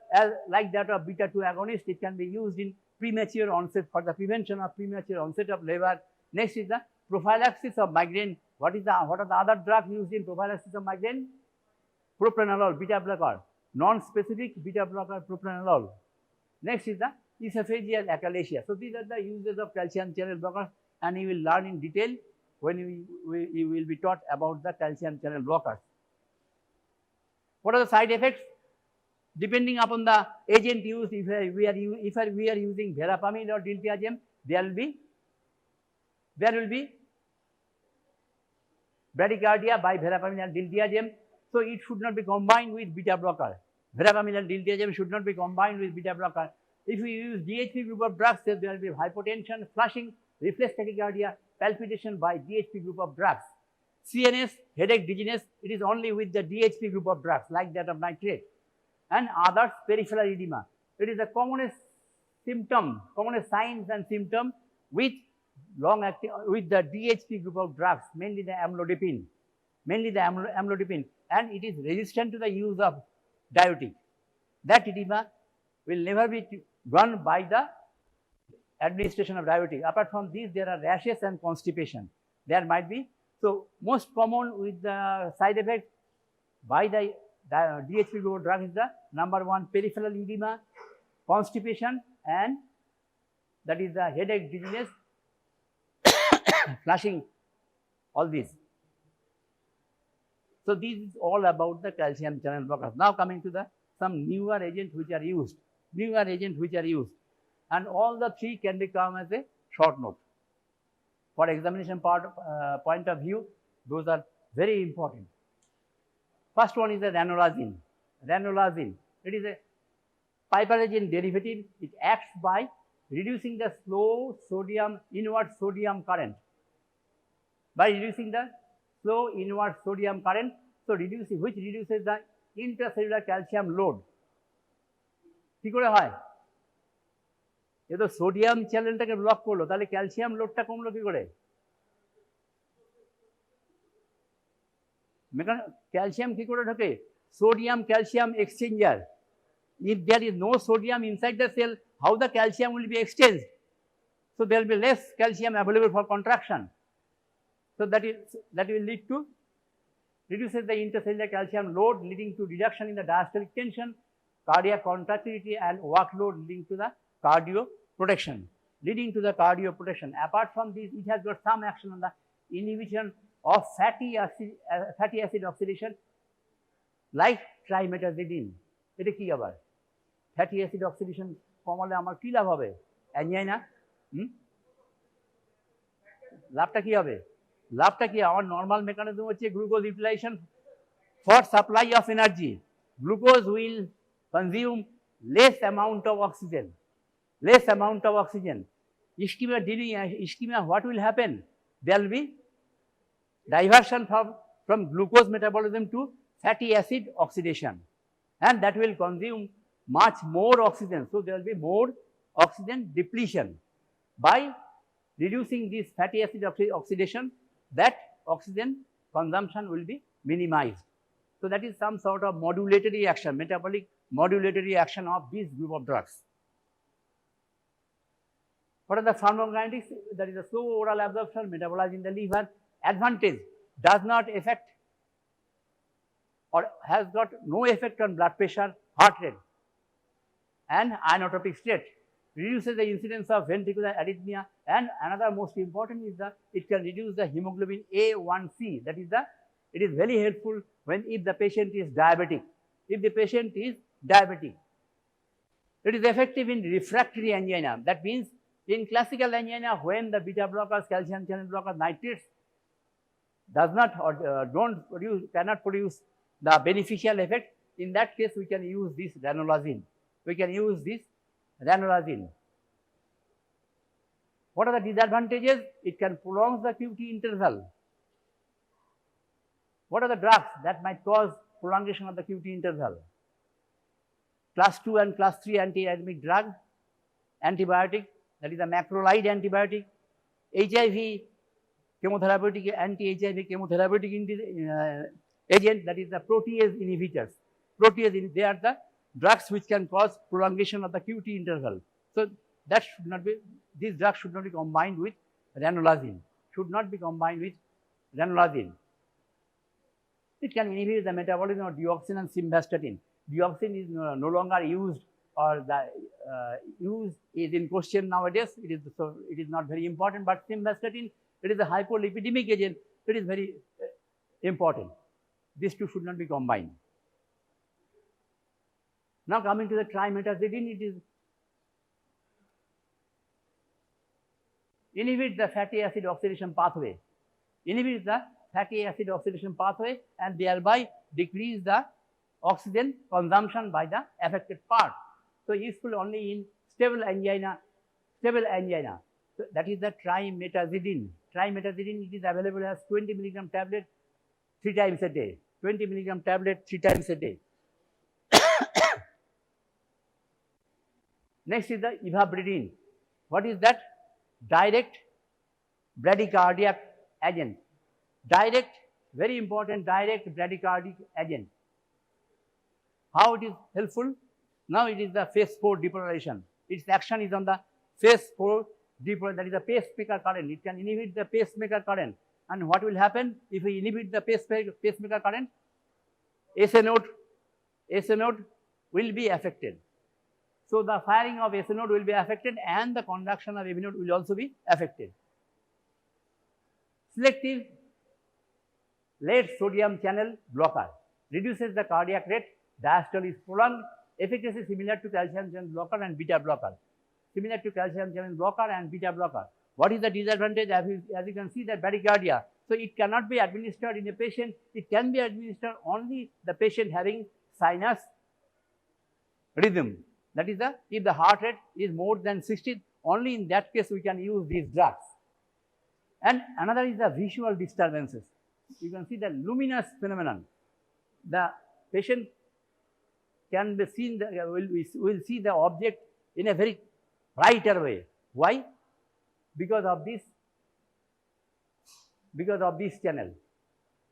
like that of beta-2 agonist. It can be used in premature onset, for the prevention of premature onset of labor. Next is the prophylaxis of migraine. What are the other drugs used in prophylaxis of migraine? Propranolol, beta blocker. Non-specific beta blocker, propranolol. Next is the esophageal achalasia. So these are the uses of calcium channel blockers, and you will learn in detail when you will be taught about the calcium channel blockers. What are the side effects? Depending upon the agent used, if we are using verapamil or diltiazem, there will be there will be bradycardia by verapamil diltiazem. So it should not be combined with beta blocker. Verapamil diltiazem should not be combined with beta blocker. If we use DHP group of drugs, there will be hypotension, flushing, reflex tachycardia, palpitation by DHP group of drugs. CNS, headache, dizziness, it is only with the DHP group of drugs like that of nitrate. And others, peripheral edema. It is the commonest symptom, commonest signs and symptom with with the DHP group of drugs, mainly the amlodipine, and it is resistant to the use of diuretic. That edema will never be gone by the administration of diuretic. Apart from these, there are rashes and constipation. There might be. So most common with the side effect by the DHP group drug is the number one, peripheral edema, constipation, and that is the headache, dizziness, flushing, all these. So this is all about the calcium channel blockers. Now coming to the some newer agents which are used, and all the three can become as a short note. For examination point of view, those are very important. First one is the ranolazine. Ranolazine, it is a piperazine derivative. It acts by reducing the slow sodium, inward sodium current. By reducing the slow inward sodium current, so which reduces the intracellular calcium load. কি করে হয়? এ তো sodium চ্যানেলটাকে block করলো, তাহলে calcium লোডটা কমলো কি করে? ক্যালসিয়াম কি করে ঢোকে? Sodium calcium exchanger. If there is no sodium inside the cell, how the calcium will be exchanged? So there will be less calcium available for contraction. So that will lead to reduces the intracellular calcium load, leading to reduction in the diastolic tension, cardiac contractility, and workload, leading to the cardio protection. Apart from this, it has got some action on the inhibition of fatty acid oxidation, like trimetazidine. এটা কি আবার? Fatty acid oxidation কমালে আমার কি লাভ হবে? Angina? লাভটা কি হবে? লাভটা কি? আমার নর্মাল মেকানিজম হচ্ছে glucose utilization for supply of energy. Glucose will consume less amount of oxygen. Ischemia, what will happen? There will be diversion from glucose metabolism to fatty acid oxidation, and that will consume much more oxygen. So there will be more oxygen depletion. By reducing this fatty acid oxidation, that oxygen consumption will be minimized. So that is some sort of modulatory action, metabolic modulatory action of this group of drugs. What are the pharmacokinetics? That is a slow oral absorption, metabolized in the liver. Advantage, does not affect or has got no effect on blood pressure, heart rate, and inotropic state. Reduces the incidence of ventricular arrhythmia, and another most important is that it can reduce the hemoglobin A1C. That is it is very helpful if the patient is diabetic. It is effective in refractory angina. That means in classical angina, when the beta blockers, calcium channel blockers, nitrates does not or cannot produce the beneficial effect, in that case we can use this ranolazine. What are the disadvantages? It can prolong the QT interval. What are the drugs that might cause prolongation of the QT interval? Class 2 and class 3 antiarrhythmic drug, antibiotic, that is a macrolide antibiotic, HIV chemotherapeutic, anti-HIV chemotherapeutic agent, that is the protease inhibitors. They are the drugs which can cause prolongation of the QT interval. So that should not be, these drugs should not be combined with ranolazine. It can inhibit the metabolism of dioxin and simvastatin. Dioxin is no longer used, or the use is in question nowadays. It is not very important, but simvastatin, it is a hypolipidemic agent. It is very important. These two should not be combined. Now coming to the trimetazidine, inhibit the fatty acid oxidation pathway, inhibit the fatty acid oxidation pathway, and thereby decrease the oxygen consumption by the affected part. So useful only in stable angina, stable angina. So that is the trimetazidine. Trimetazidine, it is available as 20 milligram tablet 3 times a day. 20 milligram tablet 3 times a day. Next is the ivabradine. What is that? Direct bradycardiac agent. Direct, very important, direct bradycardic agent. How it is helpful? Now it is the phase 4 depolarization. Its action is on the phase 4 depolarization, that is the pacemaker current. It can inhibit the pacemaker current. And what will happen if we inhibit the pacemaker current? SA node will be affected. So the firing of SA node will be affected and the conduction of AV node will also be affected. Selective late sodium channel blocker reduces the cardiac rate, diastole is prolonged, efficacy similar to calcium channel blocker and beta blocker. Similar to calcium channel blocker and beta blocker. What is the disadvantage? As you can see, that bradycardia. So it cannot be administered in a patient. It can be administered only the patient having sinus rhythm. That is if the heart rate is more than 60, only in that case we can use these drugs. And another is the visual disturbances. You can see the luminous phenomenon. The patient can be seen, will see the object in a very brighter way. Why? Because of this channel.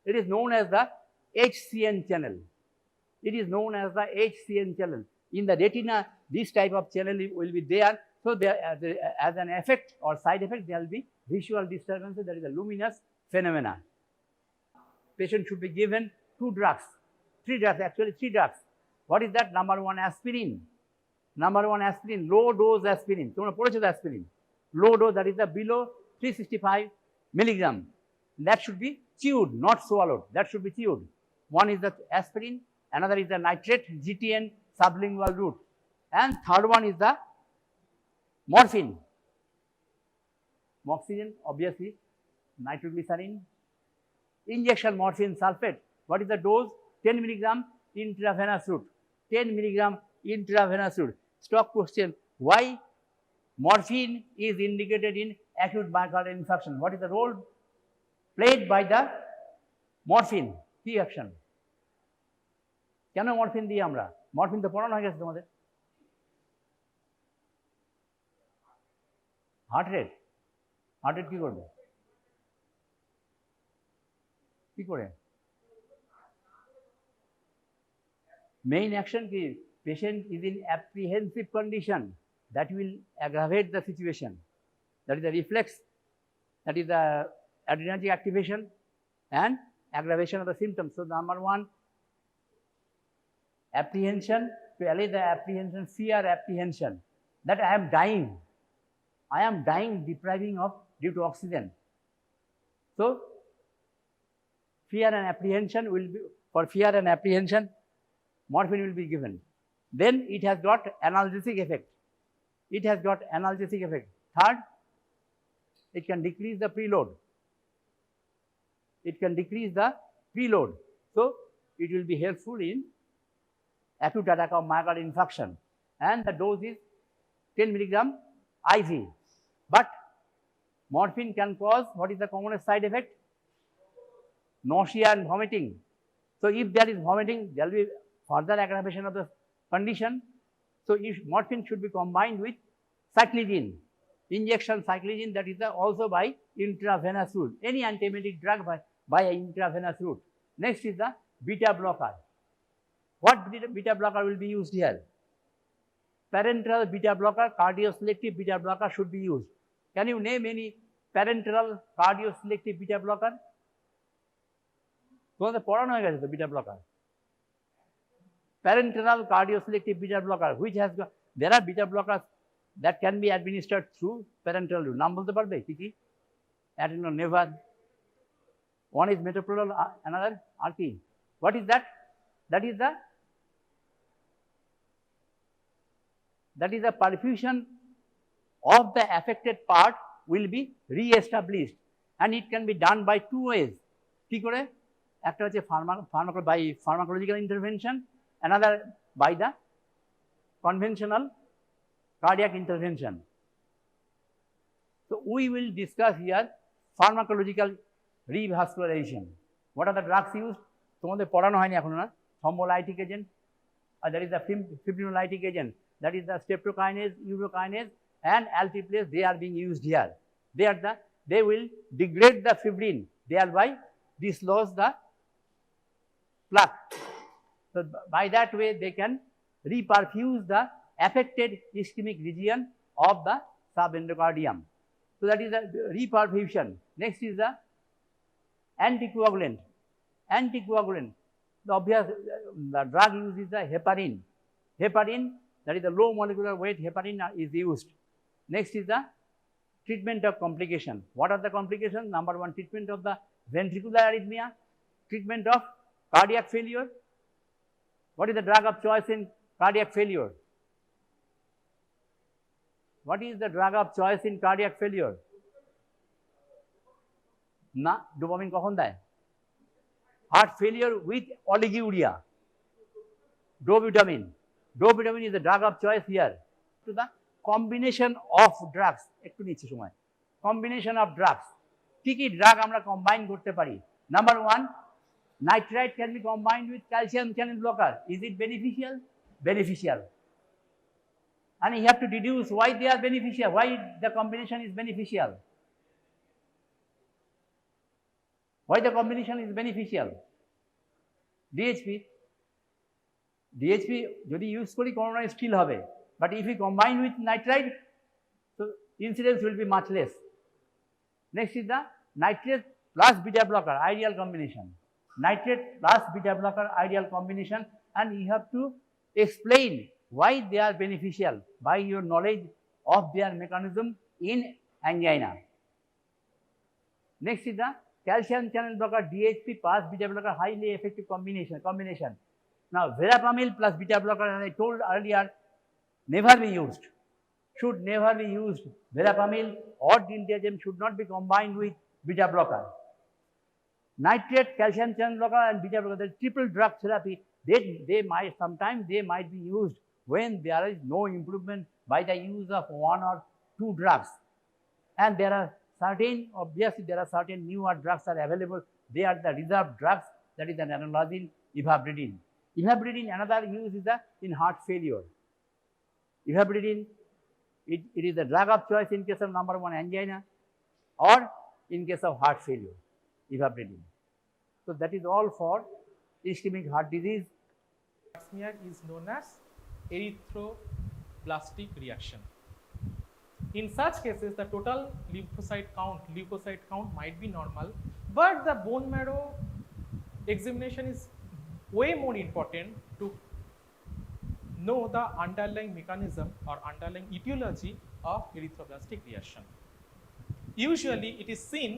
It is known as the HCN channel. It is known as the HCN channel. In the retina, this type of channel will be there. So there, as an effect or side effect, there will be visual disturbances. That is a luminous phenomena. Patient should be given 2 drugs, 3 drugs, actually 3 drugs. What is that? Number 1, aspirin. Number 1, aspirin, low dose aspirin. So, aspirin. Low dose, that is the below 365 milligram. That should be chewed, not swallowed. That should be chewed. One is the aspirin, another is the nitrate, GTN, sublingual route. And third one is the morphine. Moxidine, obviously, nitroglycerin. Injection morphine sulfate. What is the dose? 10 milligram intravenous route. 10 milligram intravenous route. Stock question, why morphine is indicated in acute myocardial infarction? What is the role played by the morphine? Key action. কেন morphine দিই আমরা? Morphine তো পড়ানো হয়ে গেছে তোমাদের। Heart rate কি করবে? কি করে? Main action is patient is in apprehensive condition that will aggravate the situation. That is the reflex, that is the adrenergic activation and aggravation of the symptoms. So number 1, apprehension, to allay the apprehension, fear apprehension, that I am dying depriving of due to oxygen. So fear and apprehension will be, for fear and apprehension, morphine will be given. Then it has got analgesic effect. It has got analgesic effect. Third, it can decrease the preload. It can decrease the preload. So it will be helpful in acute attack of myocardial infarction. And the dose is 10 milligram IV. But morphine can cause, what is the commonest side effect? Nausea and vomiting. So if there is vomiting, there will be further aggravation of the condition. So if morphine should be combined with cyclizine, injection cyclizine, that is also by intravenous route. Any antiemetic drug by intravenous route. Next is the beta blocker. What beta blocker will be used here? Parenteral beta blocker, cardioselective beta blocker should be used. Can you name any parenteral cardioselective beta blocker? তোমাদের পড়ানো হয়ে গেছে তো beta blocker. Parenteral cardioselective beta blocker, which has got, there are beta blockers that can be administered through parenteral route. নাম বলতে পারবে কি কি? Adenine, never. One is metoprolol, another RP. What is that? That is the perfusion of the affected part will be re-established, and it can be done by two ways. কি করে? একটা হচ্ছে by pharmacological intervention, another by the conventional cardiac intervention. So we will discuss here pharmacological revascularization. What are the drugs used? তোমাদের পড়ানো হয়নি এখনো না? thrombolytic agent, that is the fibrinolytic agent, that is the streptokinase, urokinase, and alteplase. They are being used here. They will degrade the fibrin, thereby dislodge the plaque. So by that way, they can reperfuse the affected ischemic region of the subendocardium. So that is the reperfusion. Next is the anticoagulant. Anticoagulant. The obvious the drug used is the heparin. Heparin, that is the low molecular weight heparin is used. Next is the treatment of complication. What are the complications? Number one, treatment of the ventricular arrhythmia, treatment of cardiac failure. What is the drug of choice in cardiac failure? What is the drug of choice in cardiac failure? না, dopamine কখন দেয়? Heart failure with oliguria. Dopamine. Dopamine is the drug of choice here. To the combination of drugs. একটু নিচ্ছি সময়. Combination of drugs. কি কি drug আমরা combine করতে পারি? Number one, nitrite can be combined with calcium channel blocker. Is it beneficial? Beneficial. And you have to deduce why they are beneficial, why the combination is beneficial. Why the combination is beneficial? DHP যদি use করি coronary still হবে, but if we combine with nitrite, so incidence will be much less. Next is the nitrate plus beta blocker, ideal combination. Nitrate plus beta blocker, ideal combination, and you have to explain why they are beneficial by your knowledge of their mechanism in angina. Next is the calcium channel blocker, DHP plus beta blocker, highly effective combination. Now, verapamil plus beta blocker, as I told earlier, never be used. Should never be used. Verapamil or diltiazem should not be combined with beta blocker. Nitrate, calcium channel blocker, and beta blocker, the triple drug therapy, they might be used when there is no improvement by the use of one or two drugs. And there are certain newer drugs are available. They are the reserved drugs, that is the nanolazine, ivabradine. Ivabradine, another use is in heart failure. Ivabradine, it is the drug of choice in case of number one angina or in case of heart failure, ivabradine. So that is all for ischemic heart disease. Smear is known as erythroblastic reaction. In such cases, the total leukocyte count might be normal, but the bone marrow examination is way more important to know the underlying mechanism or underlying etiology of erythroblastic reaction. Usually, it is seen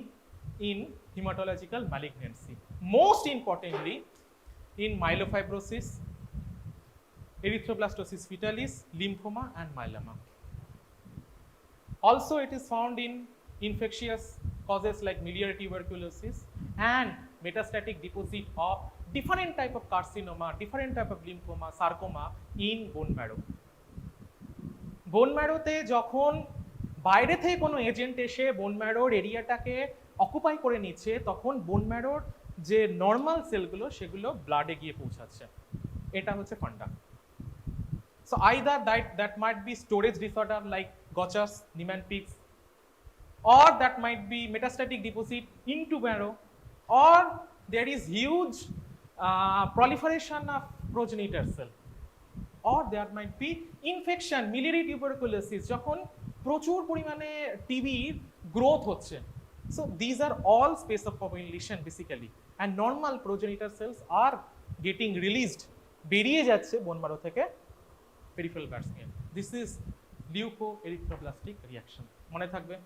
in hematological malignancy. Most importantly, in myelofibrosis, erythroblastosis fetalis, lymphoma, and myeloma. Also, it is found in infectious causes like miliary tuberculosis and metastatic deposit of different type of carcinoma, different type of lymphoma, sarcoma in bone marrow. Bone marrow te যখন বাইরে থেকে কোনো agent এসে বোন ম্যারোর এরিয়াটাকে occupy করে নিচ্ছে, তখন বোন ম্যারোর যে নর্মাল সেলগুলো সেগুলো ব্লাডে গিয়ে পৌঁছাচ্ছে। এটা হচ্ছে ফান্ডা। So either that might be storage disorder like Gaucher's, Niemann-Pick's, or that might be metastatic deposit into marrow, or there is huge proliferation of progenitor cell, or there might be infection, miliary tuberculosis, যখন প্রচুর পরিমাণে টিবির growth হচ্ছে। So these are all space of population basically, and normal progenitor cells are getting released, বেরিয়ে যাচ্ছে bone marrow থেকে peripheral blood smear. This is leukoerythroblastic reaction. মনে থাকবে।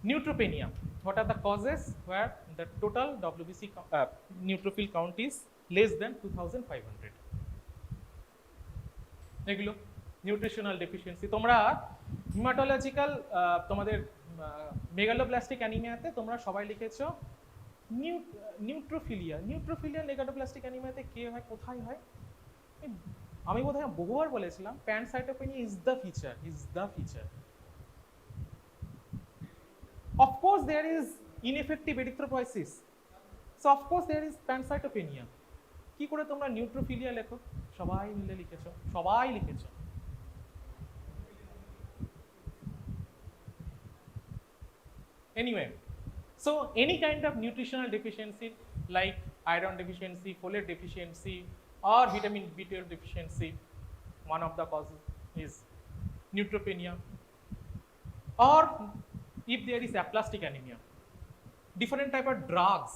Neutropenia. What are the causes where the total WBC neutrophil count is less than 2500? এগুলো nutritional deficiency. তোমরা হিমাটোলজিক্যাল তোমাদের megaloblastic অ্যানিমিয়াতে তোমরা সবাই লিখেছো নিউট্রোফিলিয়া। নিউট্রোফিলিয়া মেগালোপ্লাস্টিক অ্যানিমিয়াতে কে হয়, কোথায় হয়? আমি বোধহয় বহুবার বলেছিলাম pancytopenia is the feature. Of course there is ineffective erythropoiesis, so of course there is pancytopenia. কি করে তোমরা নিউট্রোফিলিয়া লেখো? সবাই মিলে লিখেছো, সবাই লিখেছো। Anyway, so any kind of nutritional deficiency like iron deficiency, folate deficiency or vitamin B12 deficiency, one of the causes is neutropenia. Or if there is aplastic anemia, different type of drugs,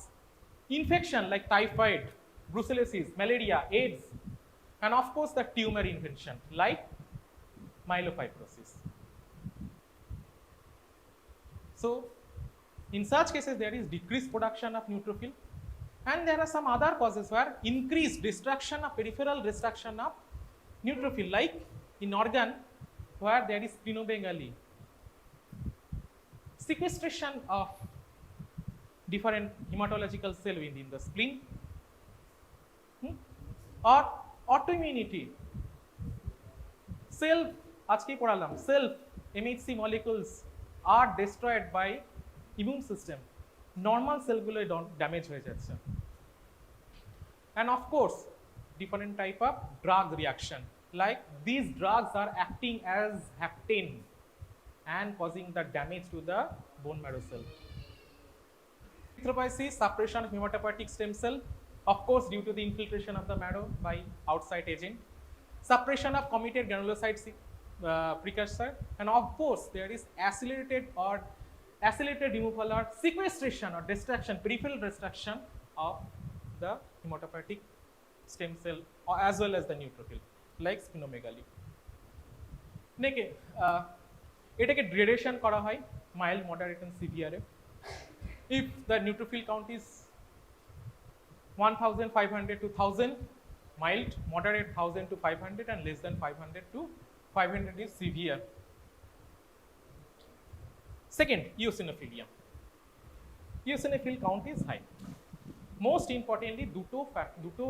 infection like typhoid, brucellosis, malaria, AIDS, and of course the tumor infection like myelofibrosis. So in such cases there is decreased production of neutrophil, and there are some other causes where increased destruction of peripheral destruction of neutrophil, like in organ where there is splenomegaly, sequestration of different hematological cell within the spleen, or autoimmunity, self আজকেই পড়ালাম self MHC molecules are destroyed by immune system, normal cellগুলো damage হয়ে যাচ্ছে, and of course different type of drug reaction, like these drugs are acting as hapten and causing the damage to the bone marrow cell. Erythropoiesis, suppression of hematopoietic stem cell, of course due to the infiltration of the marrow by outside agent, suppression of committed granulocyte precursor, and of course there is accelerated removal or sequestration or destruction, peripheral destruction of the hematopoietic stem cell as well as the neutrophil like splenomegaly. এটাকে gradation করা হয় mild, moderate and সিভিয়ারে। If the neutrophil count is 1500 to 1000, mild, moderate 1000 to 500, and less than 500 to 500 is severe. Second, eosinophilia. Eosinophil count is high. Most importantly, দুটো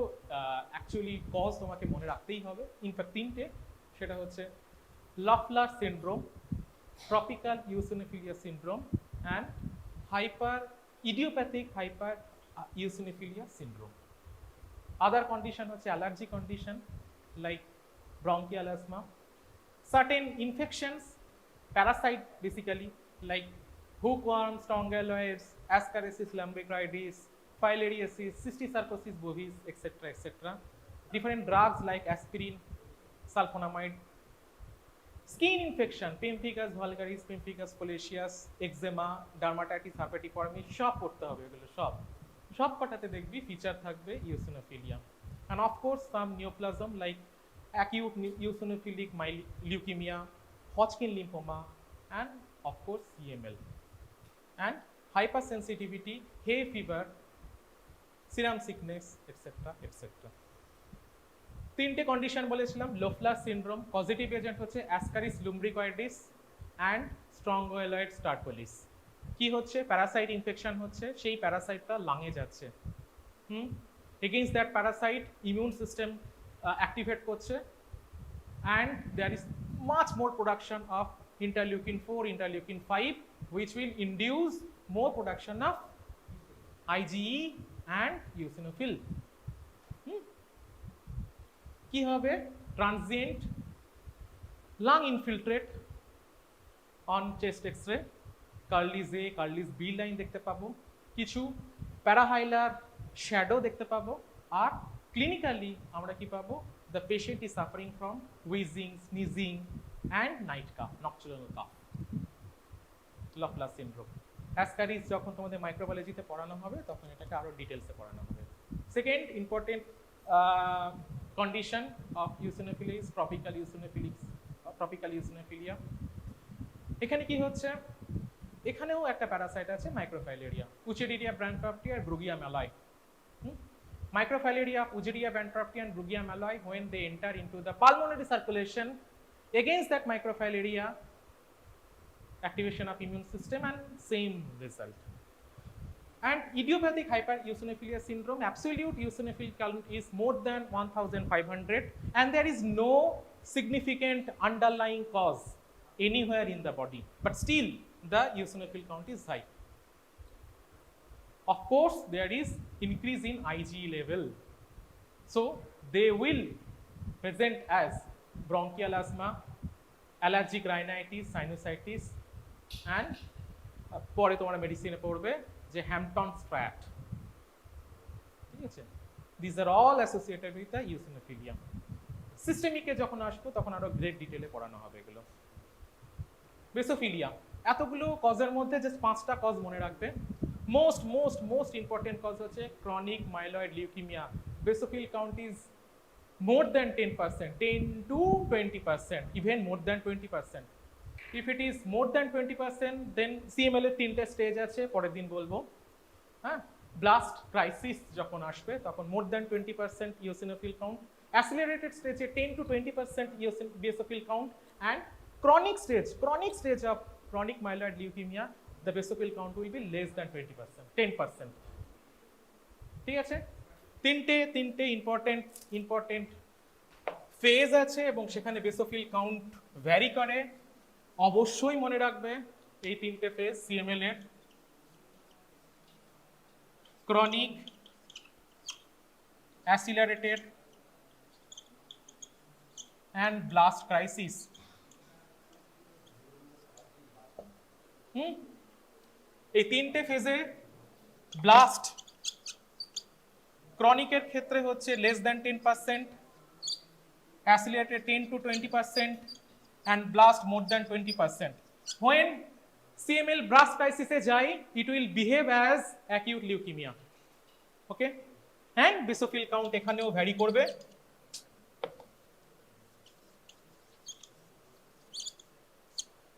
actually cause তোমাকে মনে রাখতেই হবে, in fact তিনটে। সেটা হচ্ছে লফলার syndrome, tropical eosinophilia syndrome, and idiopathic hyper eosinophilia syndrome. Other condition hoche allergy condition like bronchial asthma, certain infections, parasite basically like hookworm, strongyloids, ascaris lumbricoides, filariasis, cystosarcosis bovis, etc., etc. Different drugs like aspirin, sulfonamide. Skin infection, pemphigus vulgaris, pemphigus foliaceus, eczema, dermatitis herpetiformis, সব পড়তে হবে, এগুলো সব কটাতে দেখবি feature থাকবে eosinophilia, and of course some neoplasm like acute eosinophilic leukemia, Hodgkin lymphoma, and of course CML, and hypersensitivity, hay fever, serum sickness, etc., etc. তিনটে condition বলেছিলাম। Loeffler syndrome, positive agent হচ্ছে Ascaris lumbricoides and Strongyloides stercoralis. কি হচ্ছে? Parasite infection হচ্ছে, সেই প্যারাসাইটটা লাঙে যাচ্ছে, against that parasite immune system activate করছে, and there is much more production of interleukin 4, interleukin 5, which will induce more production of IgE and eosinophil. কি হবে? Transient lung infiltrate on chest x ray, Kerley A, Kerley B line দেখতে পাবো, কিছু প্যারাহাইলার shadow দেখতে পাবো, আর clinically আমরা কি পাবো? The patient is suffering from wheezing, sneezing and night cough, nocturnal cough, Loeffler syndrome. Ascaris যখন তোমাদের মাইক্রোবায়োলজিতে পড়ানো হবে তখন এটাকে আরো ডিটেলসে পড়ানো হবে। Second important condition of eosinophilia is tropical eosinophilia. এখানে কি হচ্ছে? এখানেও একটা প্যারাসাইট আছে, মাইক্রোফাইলেরিয়া, উচেরিয়া ব্যানক্রফটি আর ব্রুগিয়া ম্যালয়। Microfilaria of Ugeria bankrupti and Brugia malloy, when they enter into the pulmonary circulation, against that microfilaria, activation of immune system, and same result. And idiopathic hypereosinophilia syndrome, absolute eosinophil count is more than 1500, and there is no significant underlying cause anywhere in the body, but still the eosinophil count is high. Of course, there is increase in IgE level, so they will present as bronchial asthma, allergic rhinitis, sinusitis, and পরে তোমার মেডিসিনে পড়বে যে হ্যাম্পটনস triad, ঠিক আছে? This are all associated with the eosinophilia. সিস্টেমিকে যখন আসবো তখন আরো গ্রেট ডিটেলে পড়ানো হবে এগুলো। বেসোফিলিয়া, এতগুলো কজের মধ্যে জাস্ট 5টা কজ মনে রাখবে। মোস্ট ইম্পর্টেন্ট কজ হচ্ছে chronic myeloid leukaemia. Basophil count is more than 10%, 10 to 20%, even more than 20%. If it is more than 20%, then CML এর 3টে স্টেজ আছে, পরের দিন বলবো। হ্যাঁ, ব্লাস্ট ক্রাইসিস যখন আসবে তখন more than 20% eosinophil count, accelerated stage 10 to 20% basophil count, and chronic stage of chronic myeloid leukemia, the basophil count will be less than 20%, 10%. ঠিক আছে? তিনটে ইম্পর্টেন্ট ফেজ আছে এবং সেখানে বেসোফিল কাউন্ট ভ্যারি করে। অবশ্যই মনে রাখবে এই 3টে ফেজ সিএমএল এর: ক্রনিক, অ্যাসিলারেটেড অ্যান্ড ব্লাস্ট ক্রাইসিস। এই 3টে ফেজে ব্লাস্ট ক্রনিকের ক্ষেত্রে হচ্ছে less than 10%, accelerated 10 to 20%, and blast more than 20%. When CML blast crisis এ যায়, it will behave as acute leukemia. Okay? And basophil count এখানেও ভ্যারি করবে।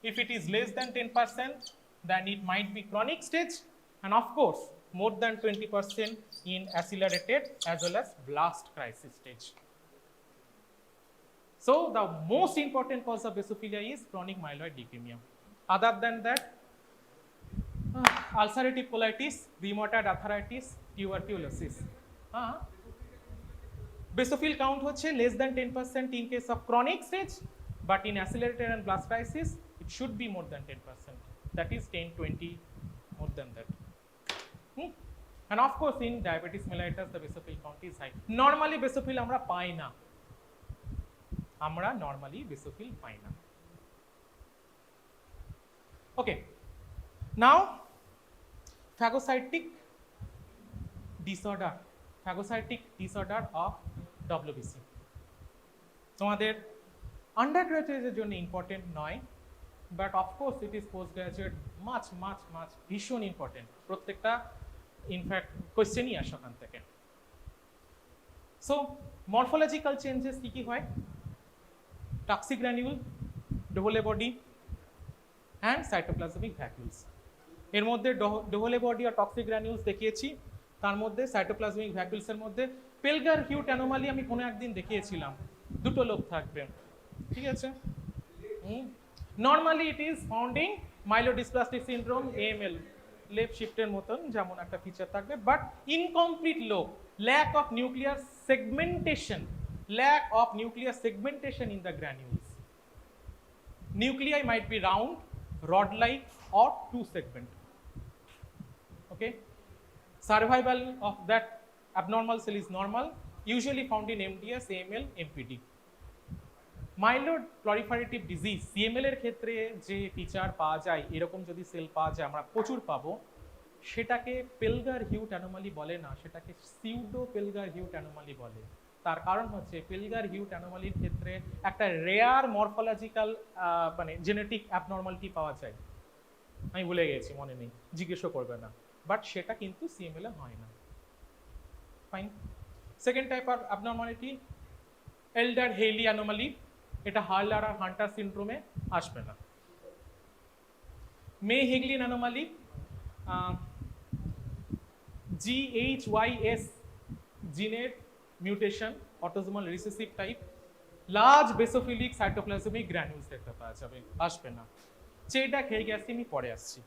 If it is less than 10%, then it might be chronic stage, and of course, more than 20% in accelerated as well as blast crisis stage. So the most important cause of basophilia is chronic myeloid leukemia. Other than that, ulcerative colitis, rheumatoid arthritis, tuberculosis. Basophil count হচ্ছে less than 10% in case of chronic stage, but in accelerated and blast crisis, it should be more than 10%. That is 10, 20, more than that. And of course, in diabetes mellitus, the basophil count is high. Normally, basophil আমরা পাই না। আমরা normally basophil পাই না। Okay. Now, phagocytic disorder of WBC. তোমাদের আন্ডারগ্রাজুয়েটের জন্য important নয়, but of course it is post graduate much ভীষণ important. প্রত্যেকটা in fact কোয়েশ্চেনই আসে ওখান থেকে। সো মরফোলজিক্যাল চেঞ্জেস কি হয়? Toxic granule, Dohle body, and cytoplasmic vacuoles. এর মধ্যে ডোহলে বডি আর টক্সিক গ্র্যানিউলস দেখিয়েছি, তার মধ্যে সাইটোপ্লাজমিক ভ্যাকুলসের মধ্যে পেলগার হিউট অ্যানোমালি আমি কোনো একদিন দেখিয়েছিলাম, দুটো লোক থাকবে, ঠিক আছে? Normally it is found in myelodysplastic syndrome, AML, left শিফটের মতন যেমন একটা ফিচার থাকবে, বাট ইনকমপ্লিট লোক, lack of nuclear segmentation in the granules. Nuclei might be round, rod-like, or two-segment. Okay, survival of that abnormal cell is normal, usually found in MDS, AML, MPD. Myeloid proliferative disease, CML এর ক্ষেত্রে যে feature পাওয়া যায়, এরকম যদি sell পাওয়া যায় আমরা প্রচুর পাবো, সেটাকে পেলগার হিউট অ্যানোমালি বলে না, সেটাকে সিউডো পেলগার হিউট অ্যানোমালি বলে। তার কারণ হচ্ছে পেলগার হিউট অ্যানোমালির ক্ষেত্রে একটা রেয়ার মরফোলজিক্যাল মানে জেনেটিক অ্যাবনর্মালিটি পাওয়া যায়, আমি ভুলে গেছি, মনে নেই, জিজ্ঞেসও করবে না, বাট সেটা কিন্তু CML এ হয় না। Fine. Second type of abnormality Alder Reilly anomaly, এটা হার্লার আর হান্টার সিনড্রোমে আসবে না। মে হেগলিন অ্যানোমালি, GHYS জিনের mutation, autosomal recessive type, large basophilic cytoplasmic granules দেখতে পাওয়া যাবে, আসবে না। চেটা খেয়ে গেছি, আমি পরে আসছি।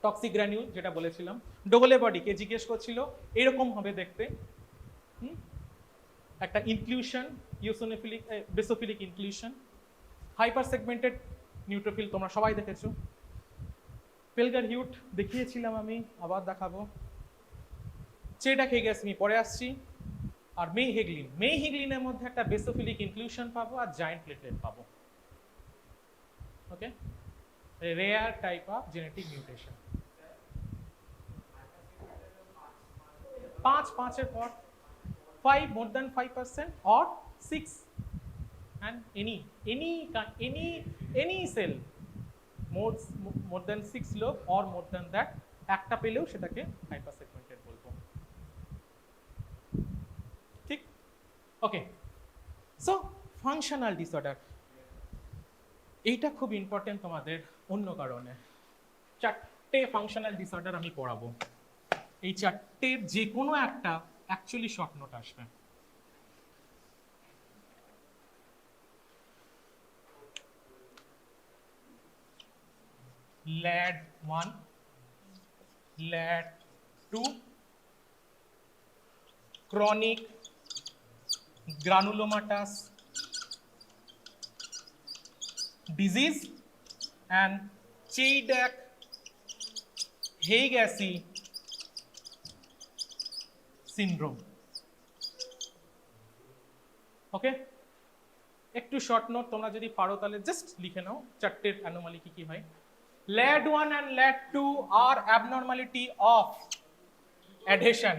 টক্সিক গ্র্যানিউল যেটা বলেছিলাম, ডোগলে বডিকে জিজ্ঞেস করছিল এরকম হবে দেখতে, একটা inclusion, eosinophilic basophilic inclusion, hyper segmented neutrophil তোমরা সবাই দেখেছো। পেলগার হিউট দেখিয়েছিলাম আমি, আবার দেখাবো। চেটা খেয়ে গেছি, আমি পরে আসছি। আর মেইহিগলিনের মধ্যে একটা বেসোফিলিক ইনক্লুশন পাবো আর জায়েন্ট প্লেটলেট পাবো। Okay, rare type of genetic mutation. 5 এর পর 5 more than 5% or 6 and any cell more than 6 lobe or more than that, একটা পেলেও সেটাকে হাইপারসেগমেন্টেড বলবো। ঠিক, ওকে। সো ফাংশনাল ডিসঅর্ডার, এইটা খুব ইম্পর্টেন্ট তোমাদের অন্য কারণে। 4টে ফাংশনাল ডিসঅর্ডার আমি পড়াবো, এই 4টের যে কোনো একটা অ্যাকচুয়ালি শর্ট নোট আসবে। LAD 1, LAD 2, chronic granulomatous disease and Chidak-Haigessi syndrome. ওকে, একটু শর্ট নোট, তোমরা যদি পারো তাহলে জাস্ট লিখে নাও 4টের অ্যানোমালি কি কি হয়। LAD 1 and LAD 2 are abnormality of adhesion,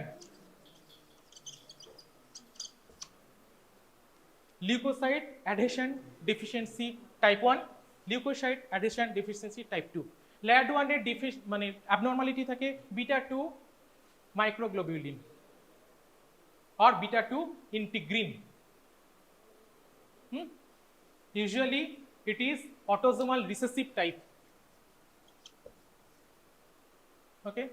leukocyte adhesion deficiency type 1, leukocyte adhesion deficiency type 2. LAD 1 এর মানে abnormality থাকে beta 2 microglobulin or beta 2 integrin. Usually it is autosomal recessive type. Okay,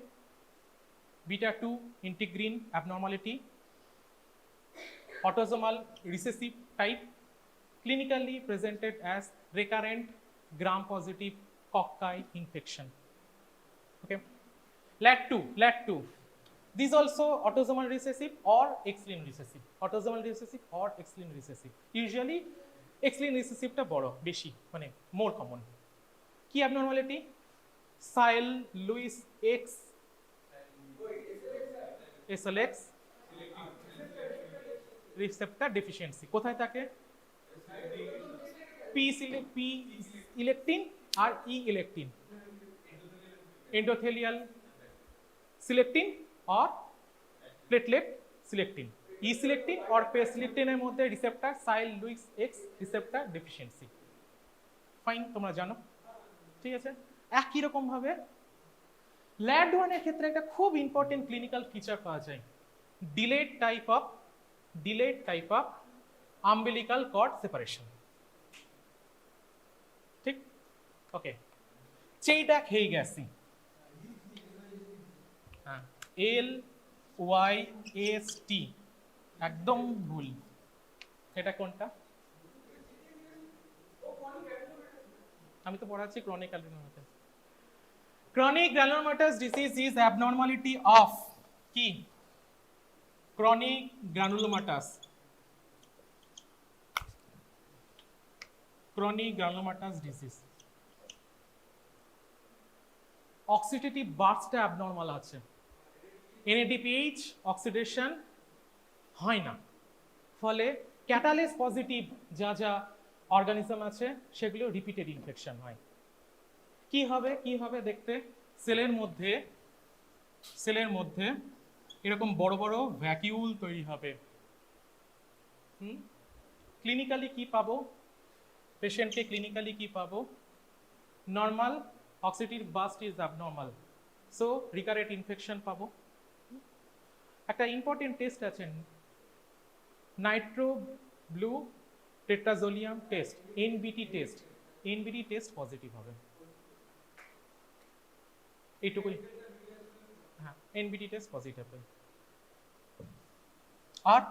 beta 2 integrin abnormality, autosomal recessive type, clinically presented as recurrent gram-positive cocci infection. Okay, LAD 2, these also autosomal recessive or X-linked recessive, autosomal recessive or X-linked recessive. Usually X-linked recessive টা বড় বেশি, মানে more common. কি abnormality? Sil Lewis X SLX receptor deficiency কোথায় থাকে? P electin R E electin, endothelial selectin or platelet selectin, E selectin or P selectin এর মধ্যে receptor Sil Lewis X receptor deficiency। Fine, তোমরা জানো, ঠিক আছে। একই রকম ভাবে LAD 1 এর ক্ষেত্রে একটা খুব ইম্পর্টেন্ট ক্লিনিক্যাল ফিচার পাওয়া যায়, delayed type of umbilical cord separation। ঠিক, ওকে। Chidak-Haigessi, হ্যাঁ, LYST, একদম ভুল। এটা কোনটা? আমি তো পড়াচ্ছি chronic granulomatous। Chronic granulomatous disease is abnormality of কি? Chronic granulomatous disease, oxidative burst abnormal আছে, NADPH oxidation হয় না, ফলে ক্যাটালেস পজিটিভ যা যা অর্গানিজম আছে সেগুলো রিপিটেড ইনফেকশন হয়। কি হবে দেখতে? সেলের মধ্যে এরকম বড় বড় ভ্যাকিউল তৈরি হবে। ক্লিনিক্যালি কি পাবো? পেশেন্টকে ক্লিনিক্যালি কি পাবো? Normal oxidative burst is abnormal, so recurrent infection পাবো। একটা ইম্পর্টেন্ট টেস্ট আছে, nitro blue tetrazolium test, NBT test positive হবে। এইটুকুই, হ্যাঁ, এনবিটি টেস্ট পজিটিভ হবে। আর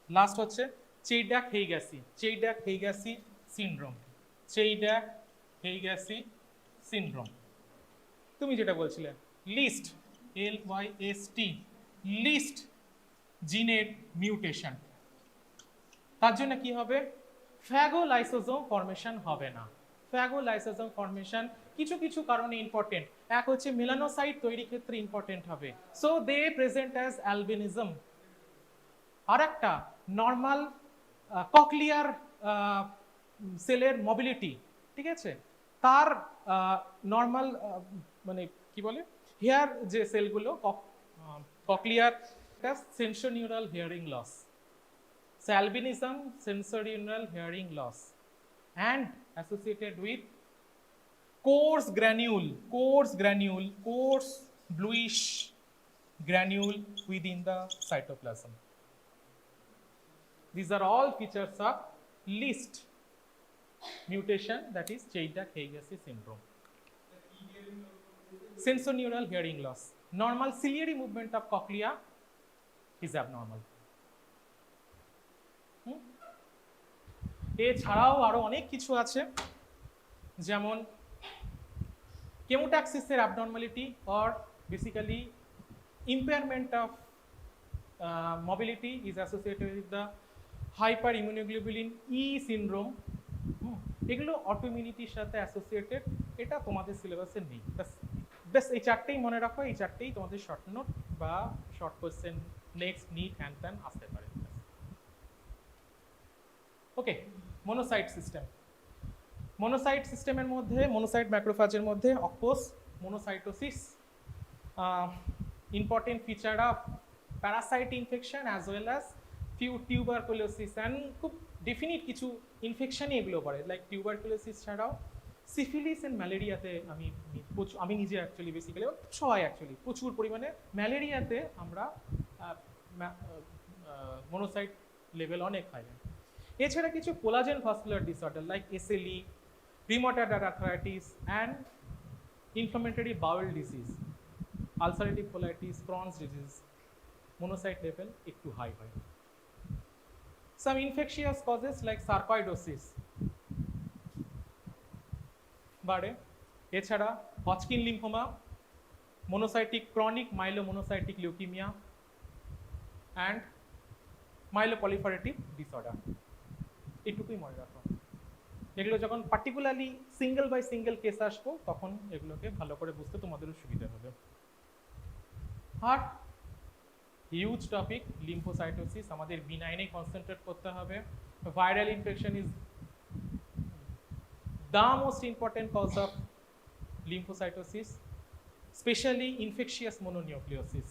লাস্ট হচ্ছে Cheydak-Heigasi syndrome. Cheydak-Heigasi syndrome. তুমি যেটা বলছিলে লিস্ট LYST লিস্ট জিনের মিউটেশন, তার জন্য কি হবে, ফ্যাগোলাইসোজোম ফরমেশন হবে না। ফ্যাগোলাইসোজোম ফরমেশন কিছু কিছু কারণে ইম্পর্টেন্ট, এক হচ্ছে মেলানোসাইট তৈরির ক্ষেত্রে ইম্পর্টেন্ট হবে, so they present as albinism. আর একটা নর্মাল ককলিয়ার সেলের মোবিলিটি, ঠিক আছে, তার নর্মাল মানে কি বলে হেয়ার যে সেলগুলো cochlear sensorineural hearing loss, so albinism, sensorineural hearing loss, and associated with coarse bluish granule within the cytoplasm. These are all features of least mutation, that is Cheydak-Heigasi syndrome. Sensorineural hearing loss. Normal ciliary movement of cochlea is abnormal. এছাড়াও আরো অনেক কিছু আছে, যেমন কেমোট্যাক্সিসের abnormality or basically impairment of mobility is associated with the hyper immunoglobulin E syndrome. এগুলো অটোইমিউনিটির সাথে অ্যাসোসিয়েটেড, এটা তোমাদের সিলেবাসে নেই, ব্যাস এই চারটেই মনে রাখো, এই চারটেই তোমাদের শর্ট নোট বা শর্ট কোয়েশ্চেন নেক্সট নিট হ্যান্ড ত্যান আসতে পারে। ওকে, মনোসাইট সিস্টেম। মনোসাইট সিস্টেমের মধ্যে, মনোসাইট ম্যাক্রোফাজের মধ্যে of course monocytosis important feature of parasite infection as well as tuberculosis, and খুব ডেফিনিট কিছু ইনফেকশনই এগুলো পড়ে, লাইক টিউবারকুলোসিস ছাড়াও সিফিলিস অ্যান্ড ম্যালেরিয়াতে আমি নিজে অ্যাকচুয়ালি বেসিক্যালি সবাই অ্যাকচুয়ালি প্রচুর পরিমাণে ম্যালেরিয়াতে আমরা মনোসাইট লেভেল অনেক হাই। এছাড়া কিছু collagen vascular disorder like SLE, rheumatoid arthritis, and inflammatory bowel disease, ulcerative colitis, Crohn's disease, monocyte level একটু হাই হয়। Some infectious causes like sarcoidosis বাড়ে। এছাড়া Hodgkin lymphoma, monocytic chronic myelomonocytic leukemia, and myeloproliferative disorder। এটুকুই মনে রাখো। এগুলো যখন particularly single by single case আসবো তখন এগুলোকে ভালো করে বুঝতে তোমাদেরও সুবিধা হবে। আর হিউজ টপিক লিম্ফোসাইটোসিস, আমাদের B9-এ কনসেন্ট্রেট করতে হবে। Viral infection is the most important cause of lymphocytosis, specially infectious mononucleosis,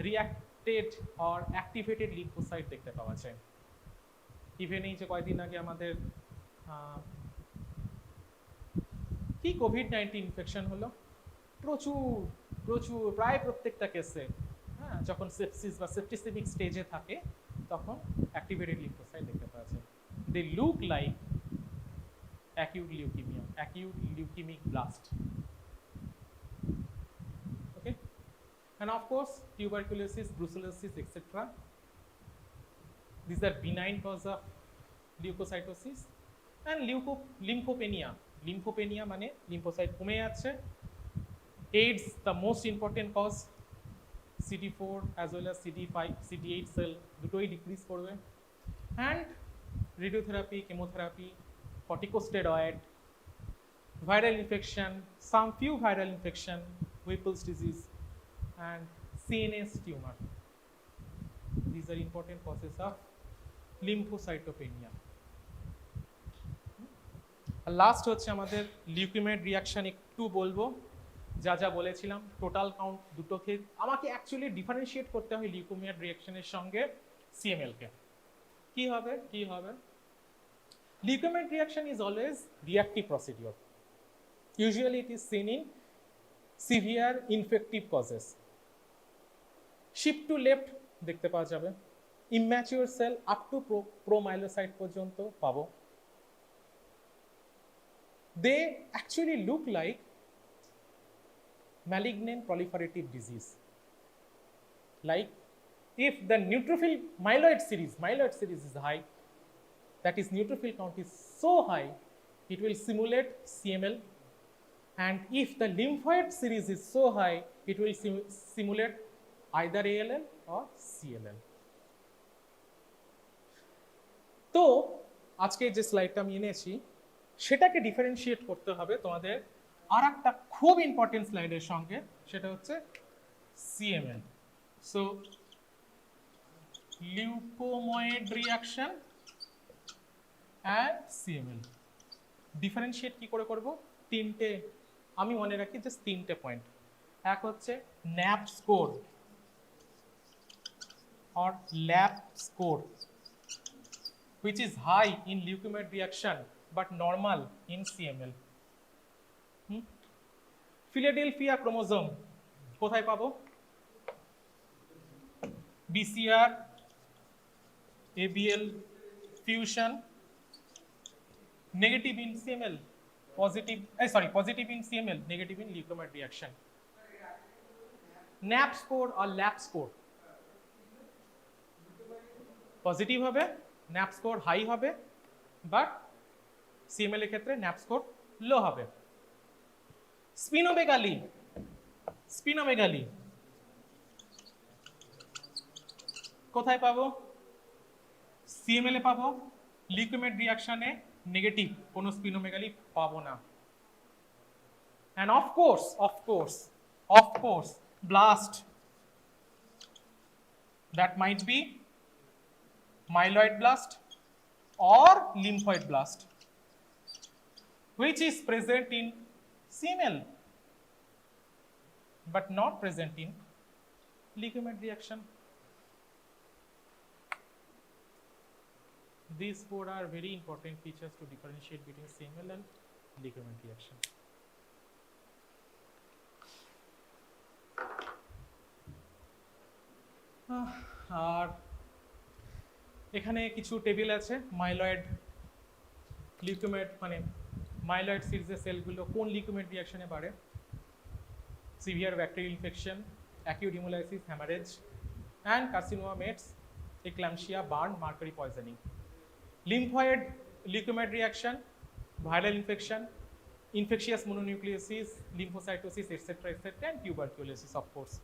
reacted or activated lymphocyte দেখতে পাওয়া যায়। ইভেন এই যে কয়েকদিন আগে আমাদের কি কোভিড-19 ইনফেকশন হলো, প্রচুর প্রায় প্রত্যেকটা কেসে, হ্যাঁ, যখন সেপসিস বা সেপ্টিসেমিক স্টেজে থাকে তখন অ্যাক্টিভেটেড লিম্ফোসাইট দেখতে পাওয়া যায়। They look like acute leukemia, acute leukemic blast. Okay, and of course tuberculosis, brucellosis, etc. These are benign cause of leukocytosis and lymphopenia. Lymphopenia মানে লিম্ফোসাইট কমে যাচ্ছে। AIDS, the most important cause, CD4 as well as CD5, CD8 cell দুটোই decrease করবে। and radiotherapy, chemotherapy, corticosteroid, viral infection, some few viral infection, Whipple's disease, and CNS tumor. These are important causes of lymphocytopenia. Last হচ্ছে আমাদের leukaemia reaction, একটু বলবো যা যা বলেছিলাম total count দুটোকে আমাকে অ্যাকচুয়ালি ডিফারেন্সিয়েট করতে হয় লিউকেমিয়া রিয়াকশনের সঙ্গে CML কে। কি হবে leukaemia reaction is always reactive procedure, usually it is seen in severe infective causes. Shift to left দেখতে পাওয়া যাবে, immature cell up to promyelocyte পর্যন্ত পাবো। They actually look like malignant proliferative disease, like if the neutrophil myeloid series is high, that is neutrophil count is so high, it will simulate CML. And if the lymphoid series is so high, it will simulate either ALL or CLL. তো আজকে যে স্লাইডটা আমি এনেছি সেটাকে differentiate করতে হবে তোমাদের আর একটা খুব ইম্পর্টেন্ট স্লাইডের সঙ্গে, সেটা হচ্ছে CML. So leukemoid reaction and CML differentiate কি করে করব? তিনটে আমি মনে রাখি, জাস্ট তিনটে পয়েন্ট। এক হচ্ছে nap score or lab score, which is high in leukemia reaction but normal in CML. Philadelphia chromosome কোথায় পাবো? BCR ABL fusion, negative in CML, positive in CML, negative in leukemia reaction. NAP score or lab score positive হবে, nap score high হবে, but CML এর ক্ষেত্রে nap score লো হবে। স্পিনোমেগালি কোথায় পাবো? CML এ পাবো, লিউকেমিয়া রিঅ্যাকশনে নেগেটিভ, কোনো স্পিনোমেগালি পাবো না। And of course blast, that might be myeloid blast or lymphoid blast, which is present in CML but not present in leukemia reaction. These four are very important features to differentiate between CML and leukemia reaction. আর এখানে কিছু table আছে myeloid leukaemia, মানে myeloid সিরিজের সেলগুলো কোন leukaemia রিঅ্যাকশনে বাড়ে: severe bacterial infection, acute haemolysis, haemorrhage, and carcinoma mets, eclampsia, burn, mercury poisoning. Lymphoid leukaemia reaction, viral infection, infectious mononucleosis, lymphocytosis, etc., and tuberculosis, of course.